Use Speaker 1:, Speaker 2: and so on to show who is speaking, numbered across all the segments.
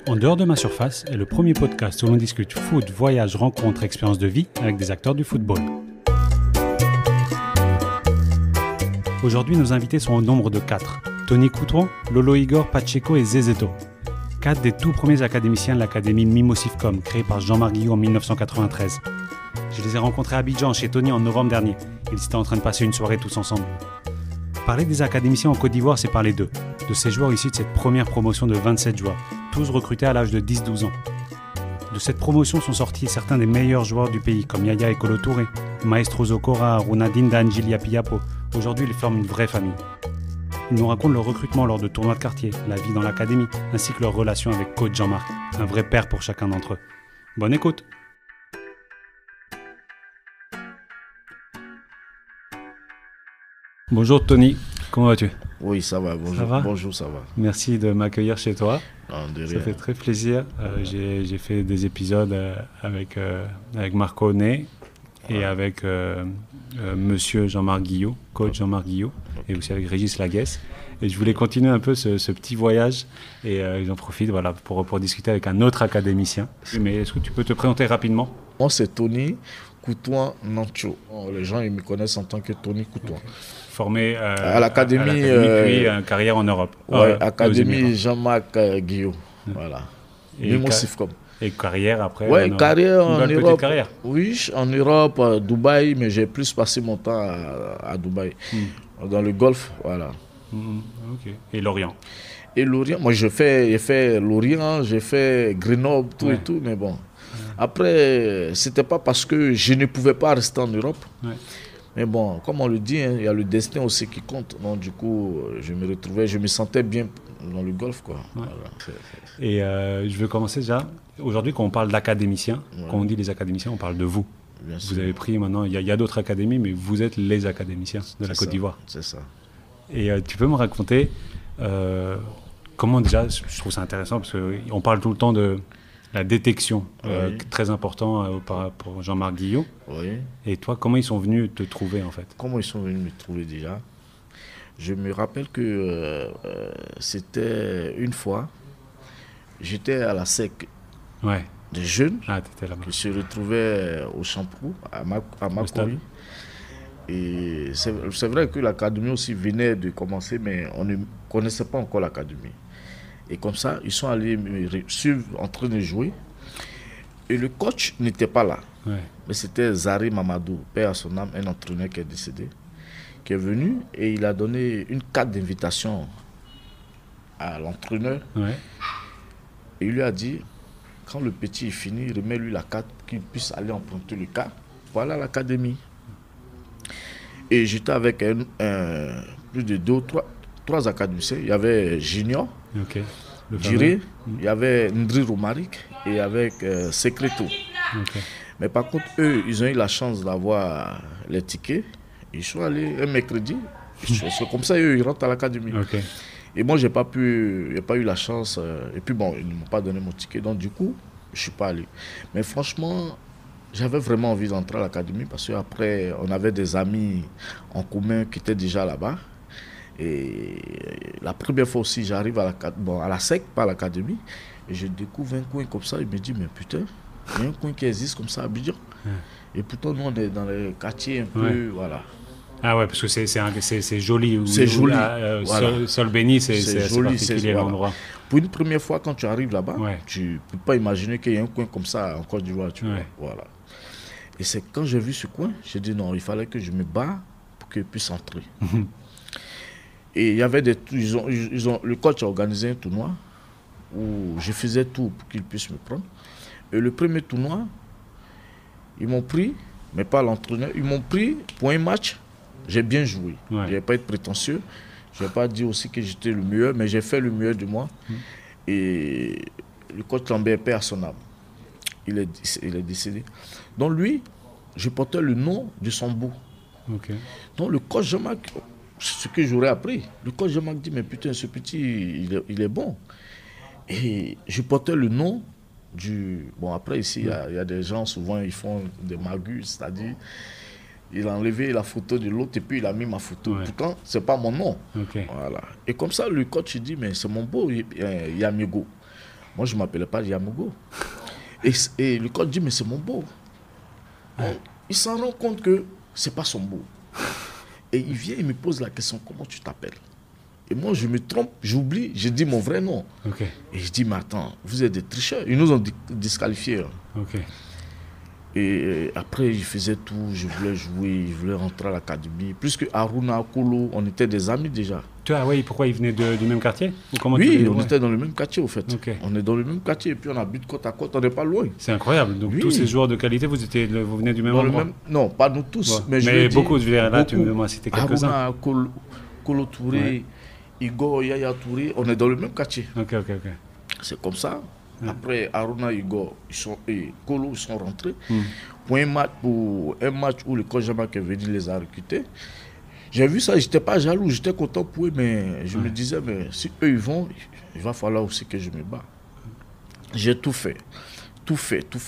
Speaker 1: En dehors de ma surface est le premier podcast où l'on discute foot, voyage, rencontres, expériences de vie avec des acteurs du football. Aujourd'hui, nos invités sont au nombre de 4. Tony Coutron, Lolo Igor, Pacheco et Zezeto. 4 des tout premiers académiciens de l'académie Mimosifcom, créée par Jean-Marc Guillou en 1993. Je les ai rencontrés à Abidjan, chez Tony, en novembre dernier. Ils étaient en train de passer une soirée tous ensemble. Parler des académiciens en Côte d'Ivoire, c'est parler d'eux, de ces joueurs issus de cette première promotion de 27 joueurs, tous recrutés à l'âge de 10-12 ans. De cette promotion sont sortis certains des meilleurs joueurs du pays, comme Yaya Ekolo Touré, Maestro Zokora, Runadine Danjili Piapo. Aujourd'hui, ils forment une vraie famille. Ils nous racontent leur recrutement lors de tournois de quartier, la vie dans l'académie, ainsi que leur relation avec coach Jean-Marc, un vrai père pour chacun d'entre eux. Bonne écoute! Bonjour Tony, comment vas-tu?
Speaker 2: Oui, ça va, bonjour.
Speaker 1: Ça va?
Speaker 2: Bonjour, ça va.
Speaker 1: Merci de m'accueillir chez toi.
Speaker 2: Non, de
Speaker 1: Ça
Speaker 2: rien.
Speaker 1: fait très plaisir. J'ai fait des épisodes avec Marco Ney et avec monsieur Jean-Marc Guillou, coach Jean-Marc Guillou, et aussi avec Régis Laguesse. Et je voulais continuer un peu ce petit voyage et j'en profite pour discuter avec un autre académicien. Mais est-ce que tu peux te présenter rapidement?
Speaker 2: Moi, c'est Tony Coutouin Nancho. Les gens ils me connaissent en tant que Tony Coutouin.
Speaker 1: Okay. Formé
Speaker 2: à l'académie,
Speaker 1: puis une carrière en Europe.
Speaker 2: Ouais, Académie Jean-Marc Guillou. Voilà. Mimosifcom.
Speaker 1: Et carrière après?
Speaker 2: Oui, carrière en Europe.
Speaker 1: Carrière.
Speaker 2: Oui, en Europe, à Dubaï, mais j'ai plus passé mon temps à Dubaï. Dans le Golfe, voilà.
Speaker 1: Ok. Et l'Orient?
Speaker 2: Et l'Orient, moi j'ai fait l'Orient, j'ai fait Grenoble, tout et tout, mais bon. Après, c'était pas parce que je ne pouvais pas rester en Europe. Ouais. Mais bon, comme on le dit, il y a le destin aussi qui compte. Donc du coup, je me sentais bien dans le golf, quoi.
Speaker 1: Ouais.
Speaker 2: Voilà.
Speaker 1: Et je veux commencer déjà. Aujourd'hui, quand on parle d'académiciens, quand on dit les académiciens, on parle de vous.
Speaker 2: Bien
Speaker 1: vous
Speaker 2: sûr.
Speaker 1: avez pris maintenant, il y a d'autres académies, mais vous êtes les académiciens de la Côte d'Ivoire.
Speaker 2: C'est ça.
Speaker 1: Et tu peux me raconter comment déjà, je trouve ça intéressant, parce qu'on parle tout le temps de la détection, très important pour Jean-Marc Guillou.
Speaker 2: Oui.
Speaker 1: Et toi, comment ils sont venus te trouver en fait?
Speaker 2: Comment ils sont venus me trouver déjà? Je me rappelle que c'était une fois, j'étais à la SEC des jeunes, qui se retrouvaient au Champrou, à Makori. Et c'est vrai que l'académie aussi venait de commencer, mais on ne connaissait pas encore l'académie. Et comme ça, ils sont allés me suivre en train de jouer. Et le coach n'était pas là. Ouais. Mais c'était Zari Mamadou, père à son âme, un entraîneur qui est décédé, qui est venu et il a donné une carte d'invitation à l'entraîneur. Ouais. Et il lui a dit, quand le petit est fini, remets-lui la carte, qu'il puisse aller emprunter le cas. Voilà l'académie. Et j'étais avec plus de 2 ou 3 académiciens. Il y avait Junior, Jiré, il y avait Ndri Romaric et avec Secreto. Mais par contre, eux, ils ont eu la chance d'avoir les tickets. Ils sont allés un mercredi. C'est comme ça, eux, ils rentrent à l'académie. Et moi, j'ai pas eu la chance. Et puis bon, ils ne m'ont pas donné mon ticket. Donc du coup, je ne suis pas allé. Mais franchement, j'avais vraiment envie d'entrer à l'académie parce qu'après, on avait des amis en commun qui étaient déjà là-bas. Et la première fois aussi, j'arrive à la SEC, pas à l'académie, et je découvre un coin comme ça. Il me dit, mais putain, il y a un coin qui existe comme ça à Abidjan. Et pourtant, nous, on est dans les quartiers un peu, voilà.
Speaker 1: Ah ouais, parce que c'est joli.
Speaker 2: C'est joli.
Speaker 1: Voilà. Sol béni, c'est joli, particulier l'endroit.
Speaker 2: Pour une première fois, quand tu arrives là-bas, tu ne peux pas imaginer qu'il y a un coin comme ça en Côte d'Ivoire. Voilà. Et c'est quand j'ai vu ce coin, j'ai dit non, il fallait que je me bats pour qu'il puisse entrer. Et il y avait le coach a organisé un tournoi où je faisais tout pour qu'il puisse me prendre. Et le premier tournoi, ils m'ont pris, mais pas l'entraîneur, ils m'ont pris pour un match. J'ai bien joué. Je ne vais pas être prétentieux. Je ne vais pas dire aussi que j'étais le meilleur, mais j'ai fait le meilleur de moi. Et le coach Lambert, père à son âme, il est décédé. Donc lui, je portais le nom de son beau. Donc le coach Jean-Marc, c'est ce que j'aurais appris. Le coach Jean-Marc dit, mais putain, ce petit, il est bon. Et je portais le nom du... Bon, après, ici, il y a des gens, souvent, ils font des magus, c'est-à-dire, il a enlevé la photo de l'autre et puis il a mis ma photo. Pourtant, ce n'est pas mon nom. Voilà. Et comme ça, le coach, il dit, mais c'est mon beau, Yamigo. Moi, je ne m'appelais pas Yamogo. Et le coach dit, mais c'est mon beau. Il s'en rend compte que ce n'est pas son beau. Et il vient, il me pose la question, comment tu t'appelles? Et moi, je me trompe, j'oublie, je dis mon vrai nom. Et je dis, mais attends, vous êtes des tricheurs. Ils nous ont disqualifiés. Et après, je faisais tout, je voulais jouer, je voulais rentrer à l'académie. Plus que Aruna, Kolo, on était des amis déjà.
Speaker 1: Oui, pourquoi ils venaient du même quartier?
Speaker 2: Ou comment on était dans le même quartier, au fait. On est dans le même quartier, et puis on habite côte à côte, on n'est pas loin.
Speaker 1: C'est incroyable. Donc tous ces joueurs de qualité, vous venez du même endroit?
Speaker 2: Non, pas nous tous.
Speaker 1: Mais beaucoup, là, tu m'as cité quelques-uns.
Speaker 2: Aruna, Kolo Touré, Igor, Yaya Touré, on est dans le même quartier. C'est comme ça. Après, Aruna, Igor et Kolo sont rentrés pour un match où le coach Jean-Marc est venu les a recrutés. J'ai vu ça, je n'étais pas jaloux, j'étais content pour eux, mais je me disais, mais si eux ils vont, il va falloir aussi que je me bats. J'ai tout fait.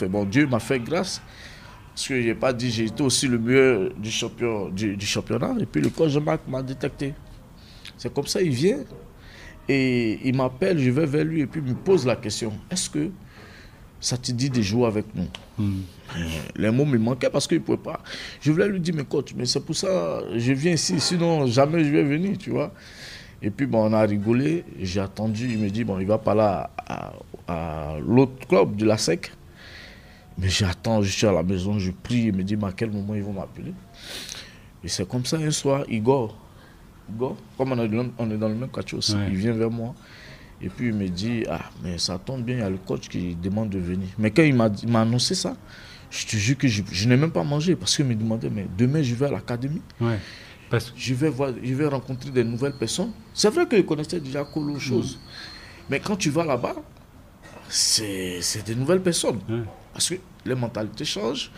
Speaker 2: Bon, Dieu m'a fait grâce, parce que je n'ai pas dit, j'ai été aussi le meilleur du championnat, et puis le coach Jean-Marc m'a détecté. C'est comme ça, il vient. Et il m'appelle, je vais vers lui et puis il me pose la question, est-ce que ça te dit de jouer avec nous? Les mots me manquaient parce qu'il ne pouvait pas. Je voulais lui dire, mais coach, mais c'est pour ça je viens ici, sinon jamais je vais venir, tu vois. Et puis bon, on a rigolé, j'ai attendu, il me dit, bon, il va pas là à l'autre club de la SEC. Mais j'attends, je suis à la maison, je prie, il me dit, mais à quel moment ils vont m'appeler? Et c'est comme ça, un soir, Igor, comme on est dans le même quartier aussi, il vient vers moi et puis il me dit, ah mais ça tombe bien, il y a le coach qui demande de venir. Mais quand il m'a annoncé ça, je te jure que je n'ai même pas mangé parce qu'il me demandait, mais demain je vais à l'académie, je vais rencontrer des nouvelles personnes. C'est vrai qu'il connaissait déjà Kolo chose, mais quand tu vas là-bas, c'est des nouvelles personnes. Parce que les mentalités changent,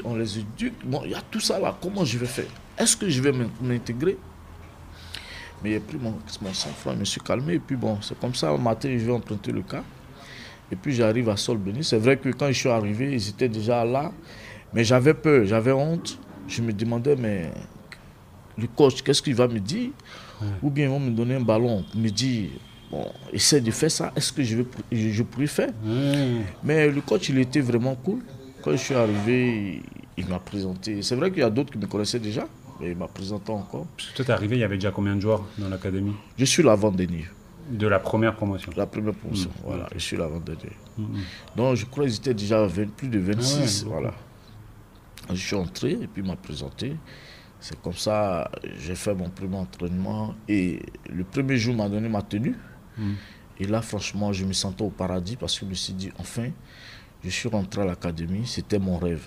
Speaker 2: on les éduque, bon, il y a tout ça là, comment je vais faire? Est-ce que je vais m'intégrer? Mais j'ai pris mon sang-froid, je me suis calmé. Et puis bon, c'est comme ça, au matin, je vais emprunter le car. Et puis j'arrive à Sol-Béni. C'est vrai que quand je suis arrivé, ils étaient déjà là. Mais j'avais peur, j'avais honte. Je me demandais, mais le coach, qu'est-ce qu'il va me dire? Ou bien ils vont me donner un ballon, me dire, bon, essaie de faire ça. Est-ce que je pourrais faire? Mais le coach, il était vraiment cool. Quand je suis arrivé, il m'a présenté. C'est vrai qu'il y a d'autres qui me connaissaient déjà. Et il m'a présenté encore.
Speaker 1: Parce que toi, t'es arrivé, il y avait déjà combien de joueurs dans l'académie?
Speaker 2: Je suis l'avant-dernier.
Speaker 1: De la première promotion?
Speaker 2: La première promotion, voilà. Je suis l'avant-dernier. Donc, je crois qu'ils étaient déjà plus de 26, voilà. Je suis entré et puis il m'a présenté. C'est comme ça, j'ai fait mon premier entraînement. Et le premier jour, il m'a donné ma tenue. Et là, franchement, je me sentais au paradis parce que je me suis dit, enfin, je suis rentré à l'académie. C'était mon rêve.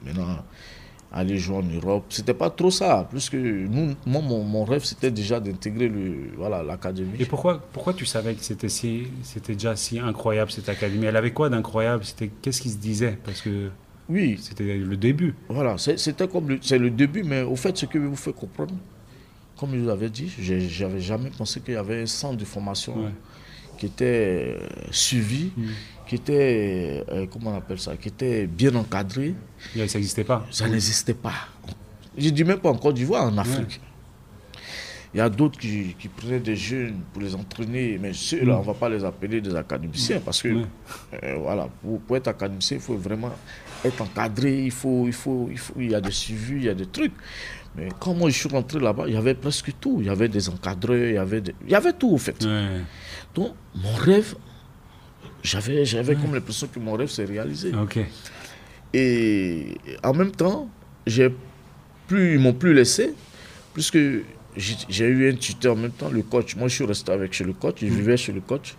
Speaker 2: Maintenant, aller jouer en Europe, c'était pas trop ça. Plus que mon rêve, c'était déjà d'intégrer l'académie.
Speaker 1: Et pourquoi tu savais que c'était déjà si incroyable cette académie? Elle avait quoi d'incroyable? Qu'est-ce qui se disait? Parce que c'était le début.
Speaker 2: Voilà, c'est le début, mais au fait, ce que je vous fais comprendre, comme je vous l'avais dit, j'avais jamais pensé qu'il y avait un centre de formation qui était suivi, qui était, comment on appelle ça, qui était bien encadré.
Speaker 1: Ça n'existait pas?
Speaker 2: Ça n'existait pas. Je ne dis même pas en Côte d'Ivoire, en Afrique. Il y a d'autres qui prenaient des jeunes pour les entraîner, mais ceux-là, on ne va pas les appeler des académiciens, parce que voilà, pour être académicien, il faut vraiment être encadré, il y a des suivis, il y a des trucs. Mais quand moi je suis rentré là-bas, il y avait presque tout. Il y avait des encadreurs, il y avait tout en fait. Donc mon rêve, j'avais comme l'impression que mon rêve s'est réalisé. Et en même temps, ils m'ont plus laissé, puisque j'ai eu un tuteur en même temps, le coach. Moi je suis resté chez le coach, je vivais chez le coach.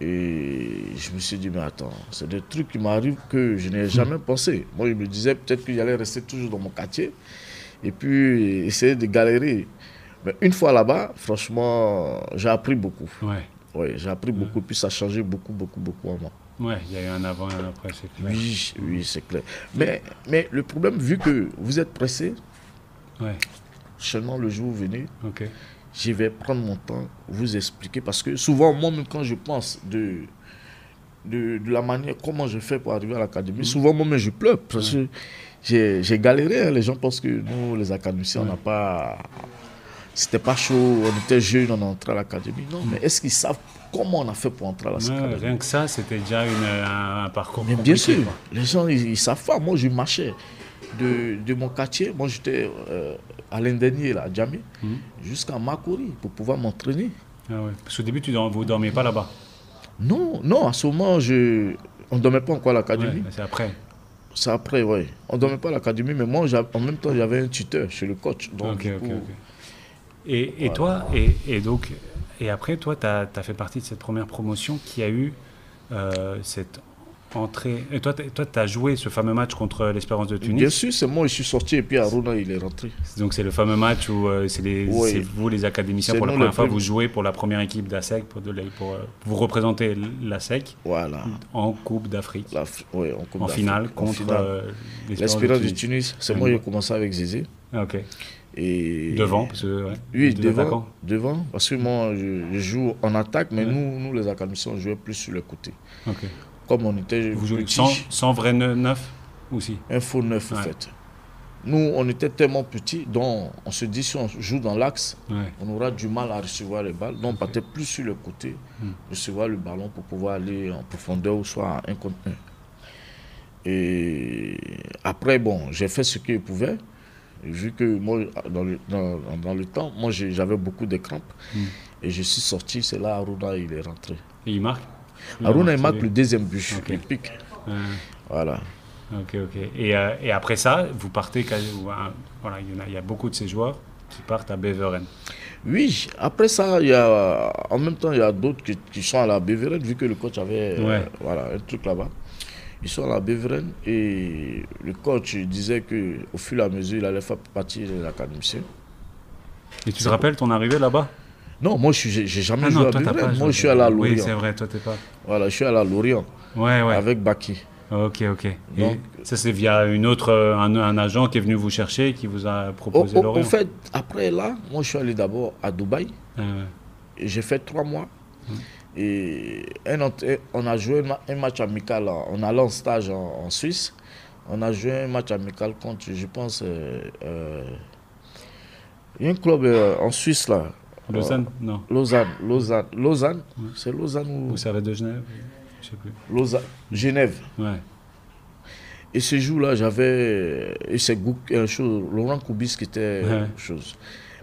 Speaker 2: Et je me suis dit, mais attends, c'est des trucs qui m'arrivent que je n'ai jamais pensé. Moi je me disais peut-être que j'allais rester toujours dans mon quartier et puis essayer de galérer. Mais une fois là-bas, franchement, j'ai appris beaucoup. J'ai appris beaucoup, puis ça a changé beaucoup en moi.
Speaker 1: Il y a eu un avant et un après, c'est clair.
Speaker 2: Oui, c'est clair. Mais le problème, vu que vous êtes pressé, seulement le jour où vous venez, je vais prendre mon temps, vous expliquer, parce que souvent, moi-même, quand je pense de la manière, comment je fais pour arriver à l'académie, souvent, moi-même, je pleure, parce que j'ai galéré. Les gens pensent que nous, les académiciens, on n'a pas... c'était pas chaud, on était jeunes, on est entré à l'académie. Non, mais est-ce qu'ils savent comment on a fait pour entrer à l'académie?
Speaker 1: Rien que ça, c'était déjà un parcours
Speaker 2: compliqué. Bien sûr, les gens, ils savent pas. Moi, je marchais de mon quartier. Moi, j'étais à l'Indénier, à Djamé, jusqu'à Makori pour pouvoir m'entraîner.
Speaker 1: Ah ouais. Parce qu'au début, vous ne dormiez pas là-bas?
Speaker 2: Non, à ce moment, on ne dormait pas encore à l'académie.
Speaker 1: Ouais, c'est après.
Speaker 2: C'est après, oui. On ne dormait pas à l'académie, mais moi, en même temps, j'avais un tuteur chez le coach. Donc,
Speaker 1: ok. Et voilà. Toi, et après, toi, tu as fait partie de cette première promotion qui a eu cette entrée. Et toi, tu as joué ce fameux match contre l'Espérance de Tunis?
Speaker 2: Bien sûr, c'est moi, je suis sorti et puis Aruna, il est rentré.
Speaker 1: Donc, c'est le fameux match où c'est vous, les académiciens, pour la première fois, vous jouez pour la première équipe d'ASEC, pour vous représenter l'ASEC en Coupe d'Afrique.
Speaker 2: Oui,
Speaker 1: en finale contre
Speaker 2: l'Espérance de Tunis. C'est moi qui ai commencé avec Zézé.
Speaker 1: Ok.
Speaker 2: Et
Speaker 1: devant, parce que
Speaker 2: oui, devant, parce que moi je joue en attaque, mais nous les académiciens on jouait plus sur le côté.
Speaker 1: Okay.
Speaker 2: Comme on était
Speaker 1: vous jouez sans vrai neuf aussi?
Speaker 2: Un faux neuf en fait. Nous on était tellement petits, donc on se dit si on joue dans l'axe, on aura du mal à recevoir les balles, donc on partait plus sur le côté, recevoir le ballon pour pouvoir aller en profondeur ou soit à 1 contre 1. Et après bon, j'ai fait ce que je pouvais. Vu que moi, dans le temps, moi j'avais beaucoup de crampes. Et je suis sorti, c'est là Aruna il est rentré.
Speaker 1: Et il marque?
Speaker 2: Aruna il marque le deuxième but, il pique. Voilà.
Speaker 1: Ok. Et après ça, vous partez, voilà, il y a beaucoup de ces joueurs qui partent à Beveren.
Speaker 2: Oui, après ça, en même temps, il y a d'autres qui sont à la Beveren, vu que le coach avait un truc là-bas. Ils sont à la Beveren et le coach disait qu'au fur et à mesure, il allait faire partie de l'académicien.
Speaker 1: Et tu te rappelles ton arrivée là-bas?
Speaker 2: Non, moi, je n'ai jamais joué à Beveren. Moi, je suis à la Lorient.
Speaker 1: Oui, c'est vrai, toi, tu n'es pas.
Speaker 2: Voilà, je suis à la Lorient. Avec Baki.
Speaker 1: Ok. Donc, et ça, c'est via un agent qui est venu vous chercher, qui vous a proposé Lorient?
Speaker 2: En fait, après là, moi, je suis allé d'abord à Dubaï. Et j'ai fait 3 mois. Et on a joué un match amical, on allait en stage en Suisse. On a joué un match amical contre, je pense, il y a un club en Suisse là.
Speaker 1: Lausanne? Non.
Speaker 2: Lausanne. C'est Lausanne ou...
Speaker 1: Vous savez de Genève? Je sais plus.
Speaker 2: Genève.
Speaker 1: Ouais.
Speaker 2: Et ce jour-là, j'avais... Et c'est Laurent Koubis qui était chose.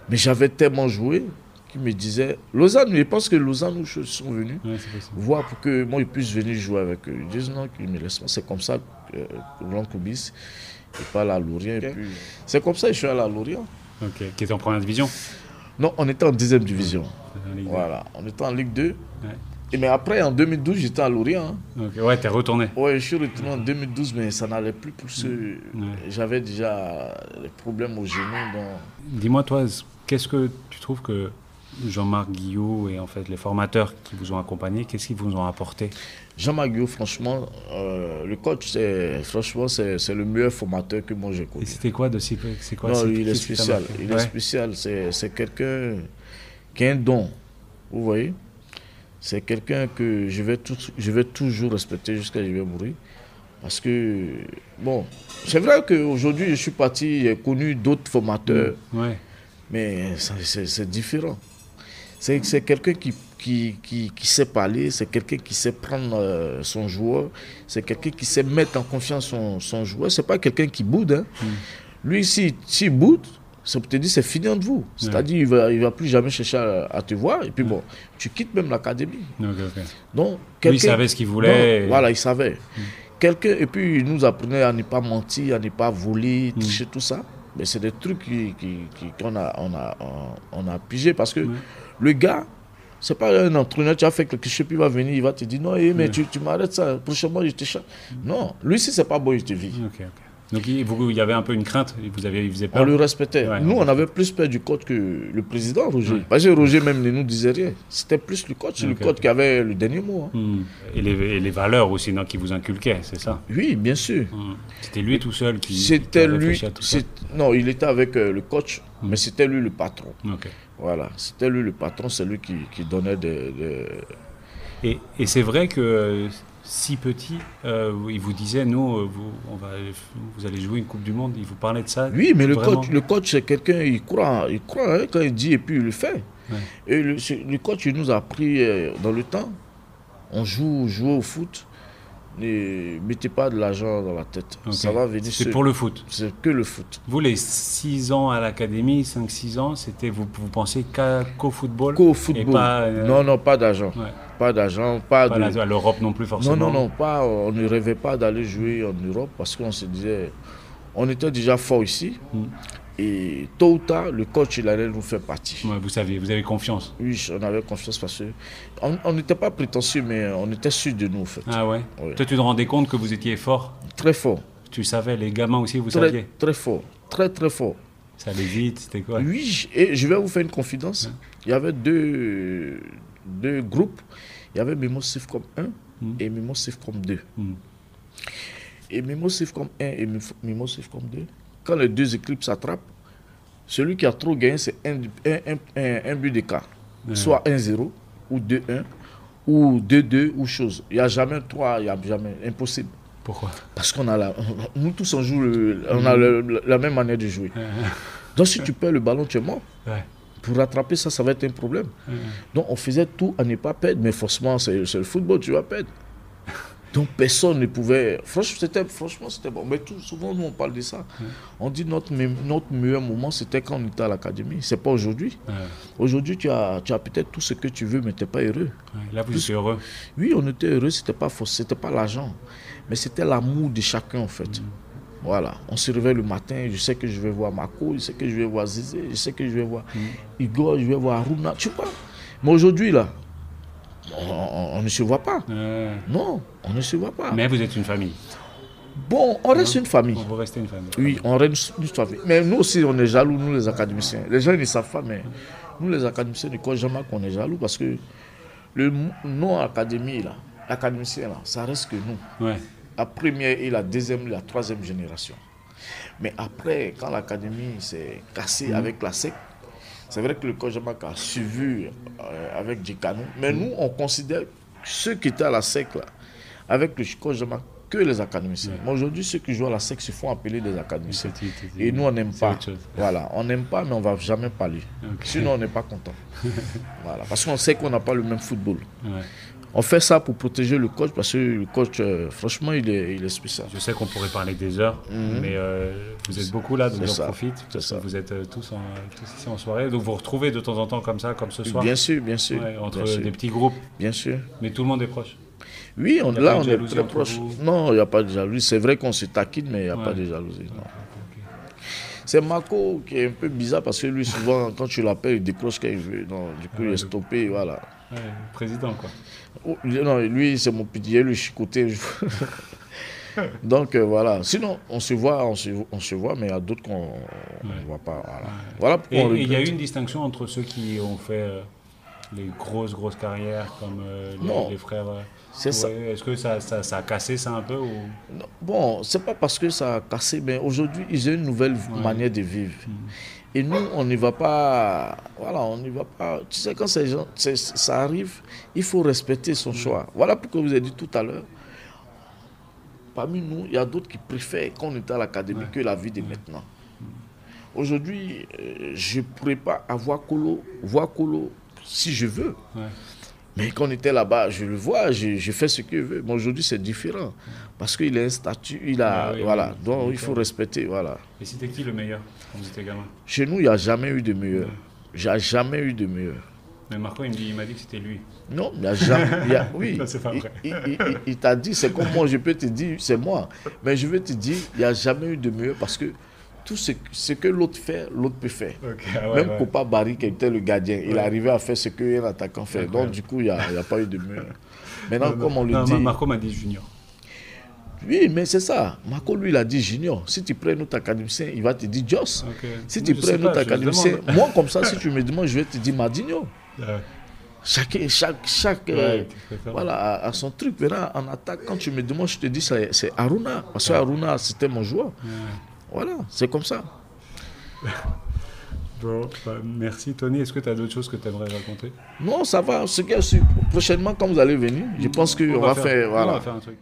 Speaker 2: Mais j'avais tellement joué qui me disait, Lausanne, je pense que Lausanne où ils sont venus voir pour que moi je puisse venir jouer avec eux. Ils disent non, qu'ils me laissent pas. C'est comme ça que Laurent Koubis est pas à la Lorient. C'est comme ça que je suis à la Lorient.
Speaker 1: Ok, qui était en première division?
Speaker 2: Non, on était en 10e division. Voilà, on était en Ligue 2. Mais après, en 2012, j'étais à Lorient.
Speaker 1: Ouais, t'es retourné.
Speaker 2: Ouais, je suis retourné en 2012, mais ça n'allait plus pour ce... J'avais déjà les problèmes au genou.
Speaker 1: Dis-moi, toi, qu'est-ce que tu trouves que Jean-Marc Guillot et en fait les formateurs qui vous ont accompagné, qu'est-ce qu'ils vous ont apporté?
Speaker 2: Jean-Marc Guillot, franchement, le coach, c'est le meilleur formateur que moi j'ai connu.
Speaker 1: Et c'était quoi c'est quoi?
Speaker 2: Non, il est spécial. Il est spécial. C'est quelqu'un qui a un don. Vous voyez? C'est quelqu'un que je vais toujours respecter jusqu'à ce que je vais mourir. Parce que, bon, c'est vrai qu'aujourd'hui, je suis parti, j'ai connu d'autres formateurs. Mais c'est différent. C'est quelqu'un qui sait parler, c'est quelqu'un qui sait prendre son joueur, c'est quelqu'un qui sait mettre en confiance son joueur. C'est pas quelqu'un qui boude. Hein. Lui, s'il boude, ça peut te dire c'est fini entre vous. C'est-à-dire il va plus jamais chercher à te voir. Et puis bon, tu quittes même l'académie. Donc,
Speaker 1: lui, il savait ce qu'il voulait.
Speaker 2: Voilà, il savait. Quelqu'un, et puis il nous apprenait à ne pas mentir, à ne pas voler, tricher, tout ça. Mais c'est des trucs qu'on a pigé parce que le gars, c'est pas un entraîneur, tu as fait quelque chose, puis il va venir, il va te dire non, mais tu m'arrêtes ça, prochainement je te chante. Non, lui si c'est pas bon, il te vit.
Speaker 1: Donc il y avait un peu une crainte, il faisait peur.
Speaker 2: On le respectait. Nous, on avait plus peur du coach que le président, Roger. Parce que Roger même ne nous disait rien. C'était plus le coach, le coach qui avait le dernier mot. Hein.
Speaker 1: Et les valeurs aussi qui vous inculquaient, c'est ça?
Speaker 2: Oui, bien sûr.
Speaker 1: C'était lui tout seul qui
Speaker 2: réfléchissait à tout ça? Non, il était avec le coach, mais c'était lui le patron. Voilà, c'était lui le patron, c'est lui qui donnait des...
Speaker 1: Et c'est vrai que si petit, il vous disait, nous, vous allez jouer une Coupe du Monde, il vous parlait de ça?
Speaker 2: Oui, mais le coach c'est quelqu'un, il croit hein, quand il dit et puis il le fait. Ouais. Et le coach, il nous a appris dans le temps, on joue au foot, ne mettez pas de l'argent dans la tête. Okay. Ça va venir.
Speaker 1: C'est pour le foot.
Speaker 2: C'est que le foot.
Speaker 1: Vous, les 6 ans à l'académie, 5-6 ans, c'était vous pensez qu'au football?
Speaker 2: Qu'au football. Et pas, non, pas d'argent. Ouais. Pas d'argent, pas de...
Speaker 1: à l'Europe non plus forcément.
Speaker 2: Non, pas. On ne rêvait pas d'aller jouer en Europe parce qu'on se disait, on était déjà fort ici. Et tôt ou tard, le coach, il allait nous faire partie.
Speaker 1: Ouais, vous avez confiance?
Speaker 2: Oui, on avait confiance parce qu'on n'était pas prétentieux, mais on était sûr de nous, en fait.
Speaker 1: Ah ouais, oui. Toi, tu te rendais compte que vous étiez fort?
Speaker 2: Très fort.
Speaker 1: Tu savais, les gamins aussi, vous saviez?
Speaker 2: Très fort, très fort.
Speaker 1: Ça allait vite, c'était quoi?
Speaker 2: Oui, et je vais vous faire une confidence. Ouais. Il y avait deux groupes. Il y avait Memo Sifcom 1 et Memo Sifcom 2. Et Memo Sifcom 1 et Memo Sifcom 2, quand les deux équipes s'attrapent, celui qui a trop gagné, c'est un but d'écart. Soit 1-0, ou 2-1, ou 2-2, ou chose. Il n'y a jamais 3, il n'y a jamais. Impossible.
Speaker 1: Pourquoi?
Speaker 2: Parce qu'on a nous tous, on joue on a la même manière de jouer. Donc si tu perds le ballon, tu es mort. Ouais. Pour rattraper ça, ça va être un problème. Donc on faisait tout à ne pas perdre, mais forcément, c'est le football, tu vas perdre. Donc personne ne pouvait... Franchement, c'était bon. Mais souvent, nous, on parle de ça. On dit notre meilleur moment, c'était quand on était à l'académie. Ce n'est pas aujourd'hui. Aujourd'hui, tu as peut-être tout ce que tu veux, mais tu n'es pas heureux.
Speaker 1: Là, vous êtes heureux?
Speaker 2: Oui, on était heureux. Ce n'était pas l'argent. Mais c'était l'amour de chacun, en fait. Voilà. On se réveille le matin. Je sais que je vais voir Marco. Je sais que je vais voir Zizé. Je sais que je vais voir Igor. Je vais voir Aruna. Tu vois? Mais aujourd'hui, là, on ne se voit pas. Non, on ne se voit pas.
Speaker 1: Mais vous êtes une famille.
Speaker 2: Bon, on reste une famille.
Speaker 1: Vous restez une famille.
Speaker 2: Oui, on reste une famille. Mais nous aussi, on est jaloux, nous les académiciens. Les gens ne savent pas, mais nous les académiciens ne croient jamais qu'on est jaloux parce que le nom académie, là, l'académicien, là, ça reste que nous. Ouais. La première et la deuxième et la troisième génération. Mais après, quand l'académie s'est cassée avec la SEC, c'est vrai que le coach Jean-Marc a suivi avec Djikano, mais nous, on considère ceux qui étaient à la SEC, là, avec le coach Jean-Marc, que les académiciens. Mais aujourd'hui, ceux qui jouent à la SEC se font appeler des académiciens. Et nous, on n'aime pas. Voilà, on n'aime pas, mais on ne va jamais parler. Sinon, on n'est pas content. Voilà, parce qu'on sait qu'on n'a pas le même football. Ouais. On fait ça pour protéger le coach parce que le coach, franchement, il est spécial.
Speaker 1: Je sais qu'on pourrait parler des heures, mais vous êtes beaucoup là, donc j'en profite. Parce que vous êtes tous ici en soirée. Donc vous retrouvez de temps en temps comme ça, comme ce soir?
Speaker 2: Bien sûr, bien sûr.
Speaker 1: Ouais, entre
Speaker 2: bien
Speaker 1: des petits groupes?
Speaker 2: Bien sûr.
Speaker 1: Mais tout le monde est proche?
Speaker 2: Oui, on est très proche. Non, il n'y a pas de jalousie. C'est vrai qu'on se taquine, mais il n'y a pas de jalousie. Non. C'est Marco qui est un peu bizarre parce que lui, souvent, quand tu l'appelles, il décroche quand il veut. Non, du coup, il est stoppé, voilà.
Speaker 1: Ouais, président, quoi.
Speaker 2: Oh, non, lui, c'est mon petit, lui, chicoté. Donc, voilà. Sinon, on se voit, mais il y a d'autres qu'on ne voit pas. Voilà. Voilà pourquoi
Speaker 1: il y a eu une distinction entre ceux qui ont fait les grosses carrières, comme les frères...
Speaker 2: C'est ça.
Speaker 1: Est-ce que ça a cassé ça un peu ou...
Speaker 2: Non, bon, c'est pas parce que ça a cassé, mais aujourd'hui, ils ont une nouvelle manière de vivre. Et nous, on n'y va pas. Voilà, on n'y va pas. Tu sais, quand ça arrive, il faut respecter son choix. Voilà pourquoi je vous ai dit tout à l'heure. Parmi nous, il y a d'autres qui préfèrent qu'on était à l'académie que la vie de maintenant. Aujourd'hui, je ne pourrais pas voir Kolo si je veux. Mais quand on était là-bas, je le vois, je fais ce que je veux. Mais aujourd'hui, c'est différent. Parce qu'il a un statut, il a... voilà, donc il faut respecter, voilà.
Speaker 1: Et c'était qui le meilleur quand vous étiez gamin?
Speaker 2: Chez nous, il n'y a jamais eu de meilleur. Il n'y a jamais eu de meilleur.
Speaker 1: Mais Marco, il m'a dit que c'était lui.
Speaker 2: Non, il n'y a jamais... oui,
Speaker 1: non, c'est pas vrai.
Speaker 2: Il t'a dit, c'est comme moi, je peux te dire, c'est moi. Mais je vais te dire, il n'y a jamais eu de meilleur parce que tout ce que l'autre fait, l'autre peut faire. Même Copa Barry, qui était le gardien, il arrivait à faire ce qu'un attaquant fait. Donc, du coup, il n'y a pas eu de meilleur. Maintenant, comme on le dit...
Speaker 1: Marco m'a dit junior.
Speaker 2: Oui, mais c'est ça. Marco, lui, il a dit junior. Si tu prends notre académicien, il va te dire Joss. Si tu prends notre académicien, moi, comme ça, si tu me demandes, je vais te dire Madinho. Chaque voilà, a son truc. Maintenant, en attaque, quand tu me demandes, je te dis c'est Aruna. Parce que Aruna, c'était mon joueur. Voilà, c'est comme ça.
Speaker 1: Bon, merci Tony. Est-ce que tu as d'autres choses que tu aimerais raconter?
Speaker 2: Non, ça va. Ce qui est prochainement, quand vous allez venir, je pense qu'on va faire, voilà.
Speaker 1: On va faire un truc.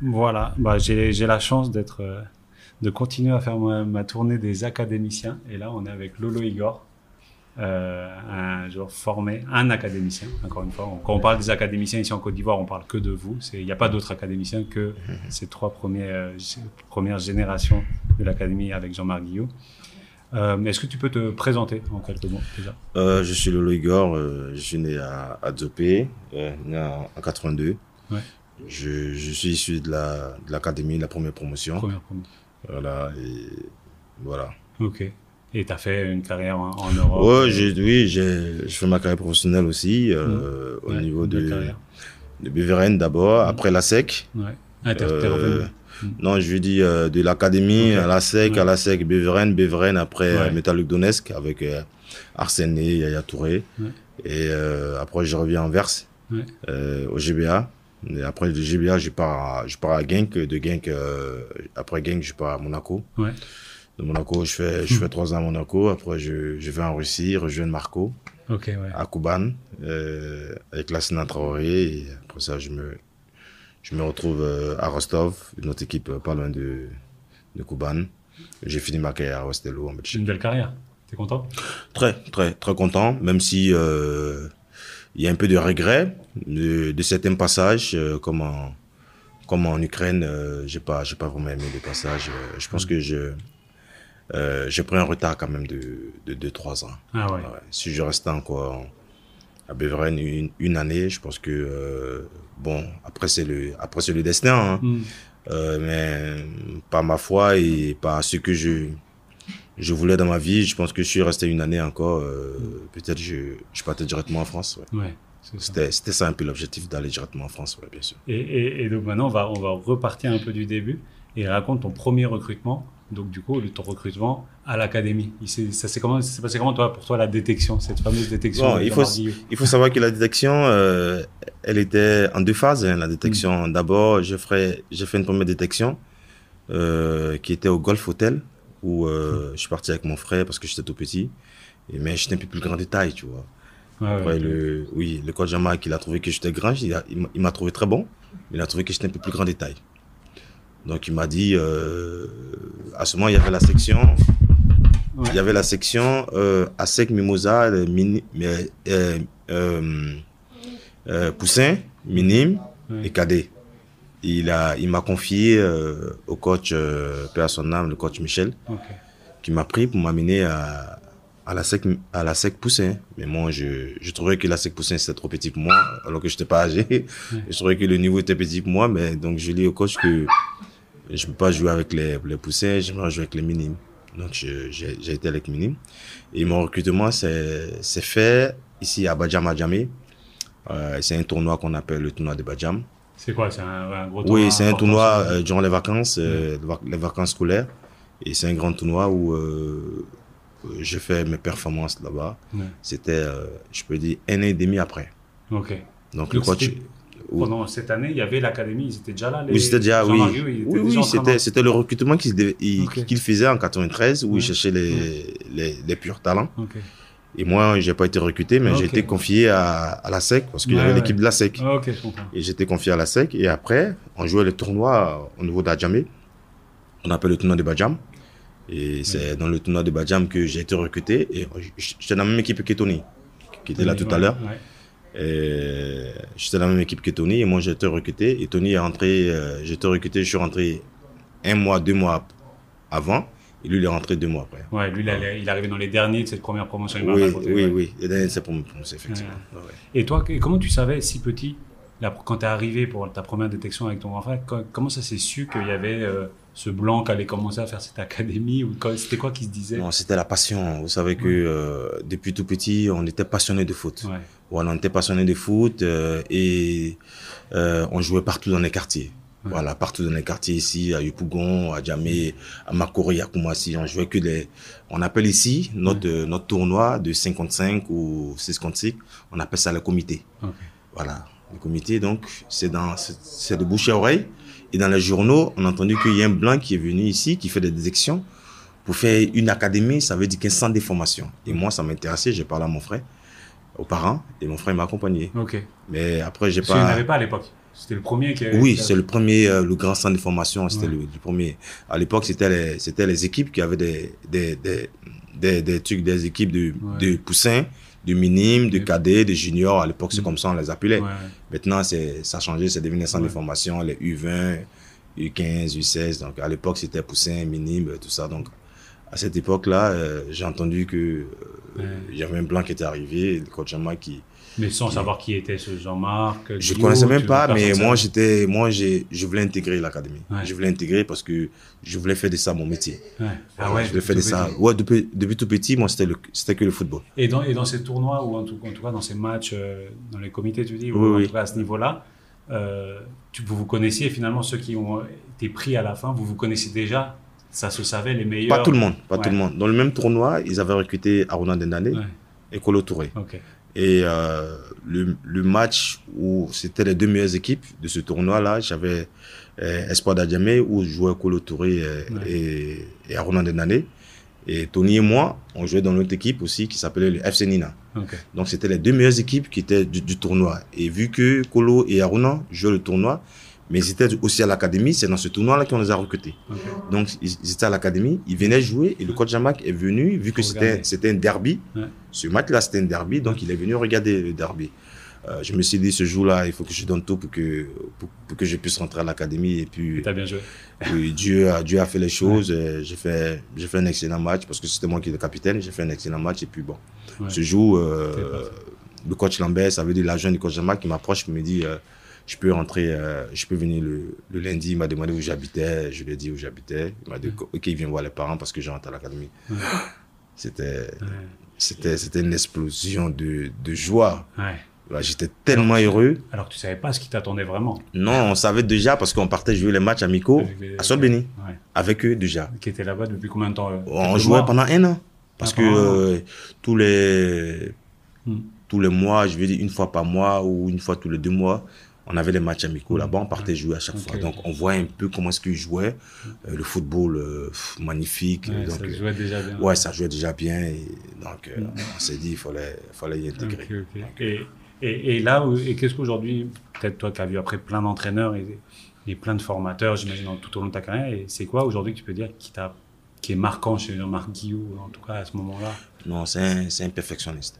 Speaker 1: Voilà, j'ai la chance de continuer à faire ma tournée des académiciens. Et là, on est avec Lolo Igor, un joueur formé, un académicien, encore une fois. Quand on parle des académiciens ici en Côte d'Ivoire, on parle que de vous. Il n'y a pas d'autres académiciens que ces 3 premières générations de l'académie avec Jean-Marc Guillot. Est-ce que tu peux te présenter en quelques mots déjà?
Speaker 3: Je suis Lolo Igor, je suis né à Djopé, né en 82. Ouais. Je suis issu de l'académie, de la première promotion. Voilà, et voilà.
Speaker 1: Ok. Et tu as fait une carrière en Europe?
Speaker 3: Oui, j'ai fait ma carrière professionnelle aussi, au niveau de Beveren d'abord, après la SEC.
Speaker 1: Ouais. Ah, t'es revenu?
Speaker 3: Non, je veux dire de l'académie à la SEC, Beveren, après Metalurg Donetsk avec Arsène et Yaya Touré. Ouais. Et après, je reviens en Anvers, au GBA. Et après le GBA, je pars à Genk. De Genk, après Genk, je pars à Monaco. Ouais. De Monaco, je fais 3 ans à Monaco. Après, je vais en Russie, rejoindre Marco.
Speaker 1: Okay, ouais.
Speaker 3: À Kuban, avec Lassina Traoré. Et après ça, je me retrouve à Rostov, une autre équipe pas loin de Kuban. J'ai fini ma carrière à Ostello en Belgique.
Speaker 1: Une belle carrière. T'es content?
Speaker 3: Très, très, très content, même si il y a un peu de regret de certains passages, comme en Ukraine, j'ai pas vraiment aimé les passages. Je pense que j'ai pris un retard quand même de 2-3 ans.
Speaker 1: Ah ouais.
Speaker 3: Si je restais encore à Beveren une année, je pense que après c'est le destin, hein. Mais par ma foi et par ce que je voulais dans ma vie, je pense que je suis resté une année encore. Peut-être je partais directement en France. Ouais. C'était ça un peu l'objectif, d'aller directement en France, bien sûr.
Speaker 1: Et donc maintenant, on va repartir un peu du début et raconte ton premier recrutement. Donc du coup, ton recrutement à l'académie. Ça s'est passé comment pour toi la détection, cette fameuse détection?
Speaker 3: Bon, il faut savoir que la détection, elle était en 2 phases. Hein, la détection, d'abord, j'ai fait une première détection qui était au Golf Hotel, où je suis parti avec mon frère parce que j'étais tout petit, mais j'étais un peu plus grand de taille, tu vois. Après, le coach Jean-Marc, il a trouvé que j'étais grand, il m'a trouvé très bon, mais il a trouvé que j'étais un peu plus grand de taille. Donc il m'a dit, à ce moment il y avait la section, ASEC, Mimosa, Poussin, Minime et Cadet. Il m'a confié au coach, paix à son âme, le coach Michel, qui m'a pris pour m'amener à la SEC Poussin. Mais moi, je trouvais que la SEC Poussin, c'était trop petit pour moi, alors que je n'étais pas âgé. Je trouvais que le niveau était petit pour moi, mais donc je dis au coach que je ne peux pas jouer avec les poussins, j'aimerais jouer avec les minimes. Donc j'ai été avec minimes. Et mon recrutement s'est fait ici à Badjam Adjamé. C'est un tournoi qu'on appelle le tournoi de Badjam.
Speaker 1: C'est quoi? C'est un gros tournoi?
Speaker 3: Oui, c'est un tournoi durant les vacances, les vacances scolaires. Et c'est un grand tournoi où j'ai fait mes performances là-bas. C'était, je peux dire, 1 an et demi après.
Speaker 1: Ok.
Speaker 3: Donc le coach...
Speaker 1: Pendant cette année, il y y avait l'académie, ils étaient déjà là?
Speaker 3: Oui, c'était déjà, c'était le recrutement qu'il faisait en 93, où il cherchait les purs talents. Okay. Et moi, j'ai pas été recruté, mais j'ai été confié à la SEC, parce qu'il y avait l'équipe de la SEC.
Speaker 1: Okay, je comprends.
Speaker 3: Et j'étais confié à la SEC, et après, on jouait le tournoi au niveau d'Adjamé. On appelle le tournoi de Badjam. Et c'est dans le tournoi de Badjam que j'ai été recruté, et j'étais dans la même équipe que Tony, qui était là tout à l'heure. J'étais dans la même équipe que Tony, et moi j'ai été recruté, et Tony est rentré, je suis rentré 1 mois, 2 mois avant, et lui il est rentré 2 mois après.
Speaker 1: Ouais, lui il est arrivé dans les derniers de cette première promotion.
Speaker 3: Oui, les derniers de cette première promotion, effectivement. Ouais.
Speaker 1: Et toi, comment tu savais si petit, quand tu es arrivé pour ta première détection avec ton grand frère, comment ça s'est su qu'il y avait ce blanc qui allait commencer à faire cette académie, ou c'était quoi qui se disait?
Speaker 3: Non, c'était la passion. Vous savez que depuis tout petit, on était passionné de foot. Voilà, on était passionné de foot et on jouait partout dans les quartiers. Voilà, partout dans les quartiers ici, à Yopougon, à Djamé, à Makori, à Koumassi, on jouait que on appelle ici notre tournoi de 55 ou 6-5, on appelle ça le comité. Voilà, le comité, donc, c'est de bouche à oreille. Et dans les journaux, on a entendu qu'il y a un blanc qui est venu ici, qui fait des détections. Pour faire une académie, ça veut dire qu'un centre de formation. Et moi, ça m'intéressait, j'ai parlé à mon frère, aux parents, et mon frère m'a accompagné. Mais après, j'ai pas...
Speaker 1: Tu n'avais pas à l'époque? C'était le premier qui avait...
Speaker 3: Oui, c'est le premier, le grand centre de formation, c'était le premier. À l'époque, c'était les équipes qui avaient des équipes de poussins, de minimes, de cadets, de juniors. À l'époque, c'est comme ça, on les appelait. Maintenant, ça a changé, c'est devenu un centre de formation, les U20, U15, U16. Donc, à l'époque, c'était poussins, minimes, tout ça. Donc, à cette époque-là, j'ai entendu que il y avait un blanc qui était arrivé, le coach Jean-Marc qui...
Speaker 1: Mais sans savoir qui était ce Jean-Marc.
Speaker 3: Je ne connaissais même pas, mais je voulais intégrer l'académie. Je voulais intégrer parce que je voulais faire de ça mon métier. Je voulais faire de ça. Ouais, depuis tout petit, moi, c'était que le football.
Speaker 1: Et dans ces tournois, ou en tout cas dans ces matchs, dans les comités, tu dis, ou en tout cas à ce niveau-là, vous vous connaissiez finalement, ceux qui ont été pris à la fin, vous vous connaissiez déjà? Ça se savait, les meilleurs?
Speaker 3: Pas tout le monde, tout le monde. Dans le même tournoi, ils avaient recruté Aruna Dendane et Kolo Touré. Et le match où c'était les deux meilleures équipes de ce tournoi-là, j'avais Espoir d'Adjamé où jouait Kolo Touré et Aruna Dendane. Et Tony et moi, on jouait dans notre équipe aussi qui s'appelait le FC Nina. Donc c'était les deux meilleures équipes qui étaient du tournoi. Et vu que Kolo et Aruna jouaient le tournoi, mais ils étaient aussi à l'académie, c'est dans ce tournoi-là qu'on les a recrutés. Donc, ils étaient à l'académie, ils venaient jouer et le coach Jean-Marc est venu, vu que c'était un derby. Ce match-là, c'était un derby, donc il est venu regarder le derby. Je me suis dit, ce jour-là, il faut que je donne tout pour que je puisse rentrer à l'académie. Et puis,
Speaker 1: t'as bien joué.
Speaker 3: Dieu a fait les choses. J'ai fait un excellent match parce que c'était moi qui étais le capitaine. J'ai fait un excellent match et puis bon. Ce jour, le coach Lambert, ça veut dire l'agent du coach Jean-Marc qui m'approche et me dit... je peux rentrer, je peux venir le lundi. Il m'a demandé où j'habitais. Je lui ai dit où j'habitais. Il m'a dit OK, il vient voir les parents parce que je rentre à l'académie. C'était une explosion de joie. J'étais tellement heureux.
Speaker 1: Alors que tu ne savais pas ce qui t'attendait vraiment.
Speaker 3: Non, on savait déjà parce qu'on partait jouer les matchs amicaux à Solbeni. Avec eux déjà.
Speaker 1: Qui étaient là-bas depuis combien de temps?
Speaker 3: On jouait pendant 1 an. Parce que tous les mois, je veux dire une fois par mois ou une fois tous les 2 mois, on avait les matchs amicaux là-bas, on partait jouer à chaque fois. Donc, on voit un peu comment est-ce qu'ils jouaient. Le football, magnifique. Donc,
Speaker 1: ça jouait déjà bien.
Speaker 3: Ouais, ça jouait déjà bien. Et donc, on s'est dit, il fallait y intégrer.
Speaker 1: Et là, qu'est-ce qu'aujourd'hui, peut-être toi qui as vu après plein d'entraîneurs et plein de formateurs, j'imagine, tout au long de ta carrière, et c'est quoi aujourd'hui que tu peux dire qui est marquant chez Jean-Marc Guillou, en tout cas à ce moment-là?
Speaker 3: Non, c'est un perfectionniste.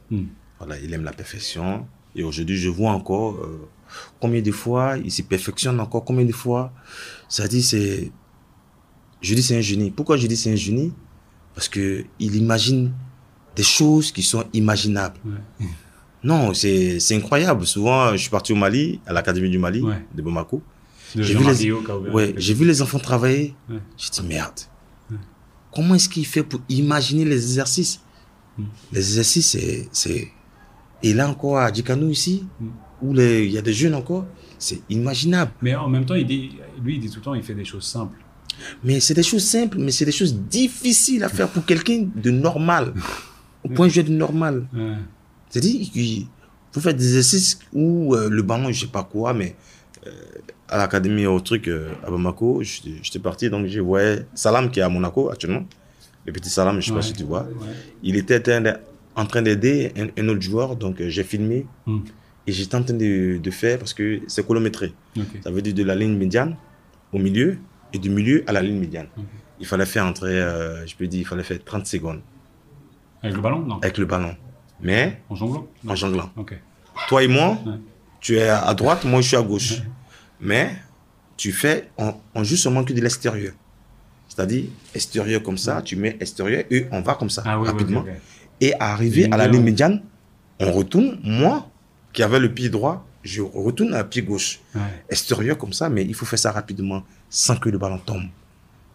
Speaker 3: Voilà, il aime la perfection. Et aujourd'hui, je vois encore combien de fois il se perfectionne encore, combien de fois. Ça dit, je dis c'est un génie. Pourquoi je dis c'est un génie? Parce qu'il imagine des choses qui sont imaginables. Non, c'est incroyable. Souvent, je suis parti au Mali, à l'Académie du Mali, de Bamako. J'ai vu les enfants travailler. J'ai dit, merde. Comment est-ce qu'il fait pour imaginer les exercices? Les exercices, c'est... Et là encore, à Djikanou ici, où il y a des jeunes encore, c'est imaginable.
Speaker 1: Mais en même temps, il dit tout le temps, il fait des choses simples.
Speaker 3: Mais c'est des choses simples, mais c'est des choses difficiles à faire pour quelqu'un de normal. Au point de vue de normal. C'est-à-dire qu'il faut faire des exercices où le ballon, je ne sais pas quoi, mais à l'académie, au truc, à Bamako, j'étais parti, donc je voyais Salam qui est à Monaco actuellement. Le petit Salam, je ne sais pas si tu vois. Il était en train d'aider un autre joueur, donc j'ai filmé et j'étais en train de faire parce que c'est chronométré. Ça veut dire de la ligne médiane au milieu et du milieu à la ligne médiane. Il fallait faire il fallait faire 30 secondes.
Speaker 1: Avec le ballon? Non.
Speaker 3: Avec le ballon. Mais
Speaker 1: en jonglant?
Speaker 3: En jonglant. Toi et moi, tu es à droite, moi je suis à gauche. Mais tu fais, on joue seulement que de l'extérieur. C'est-à-dire, extérieur comme ça, tu mets extérieur et on va comme ça, rapidement. Et arrivé à la ligne médiane, on retourne. Moi, qui avais le pied droit, je retourne à pied gauche. Extérieur comme ça, mais il faut faire ça rapidement, sans que le ballon tombe.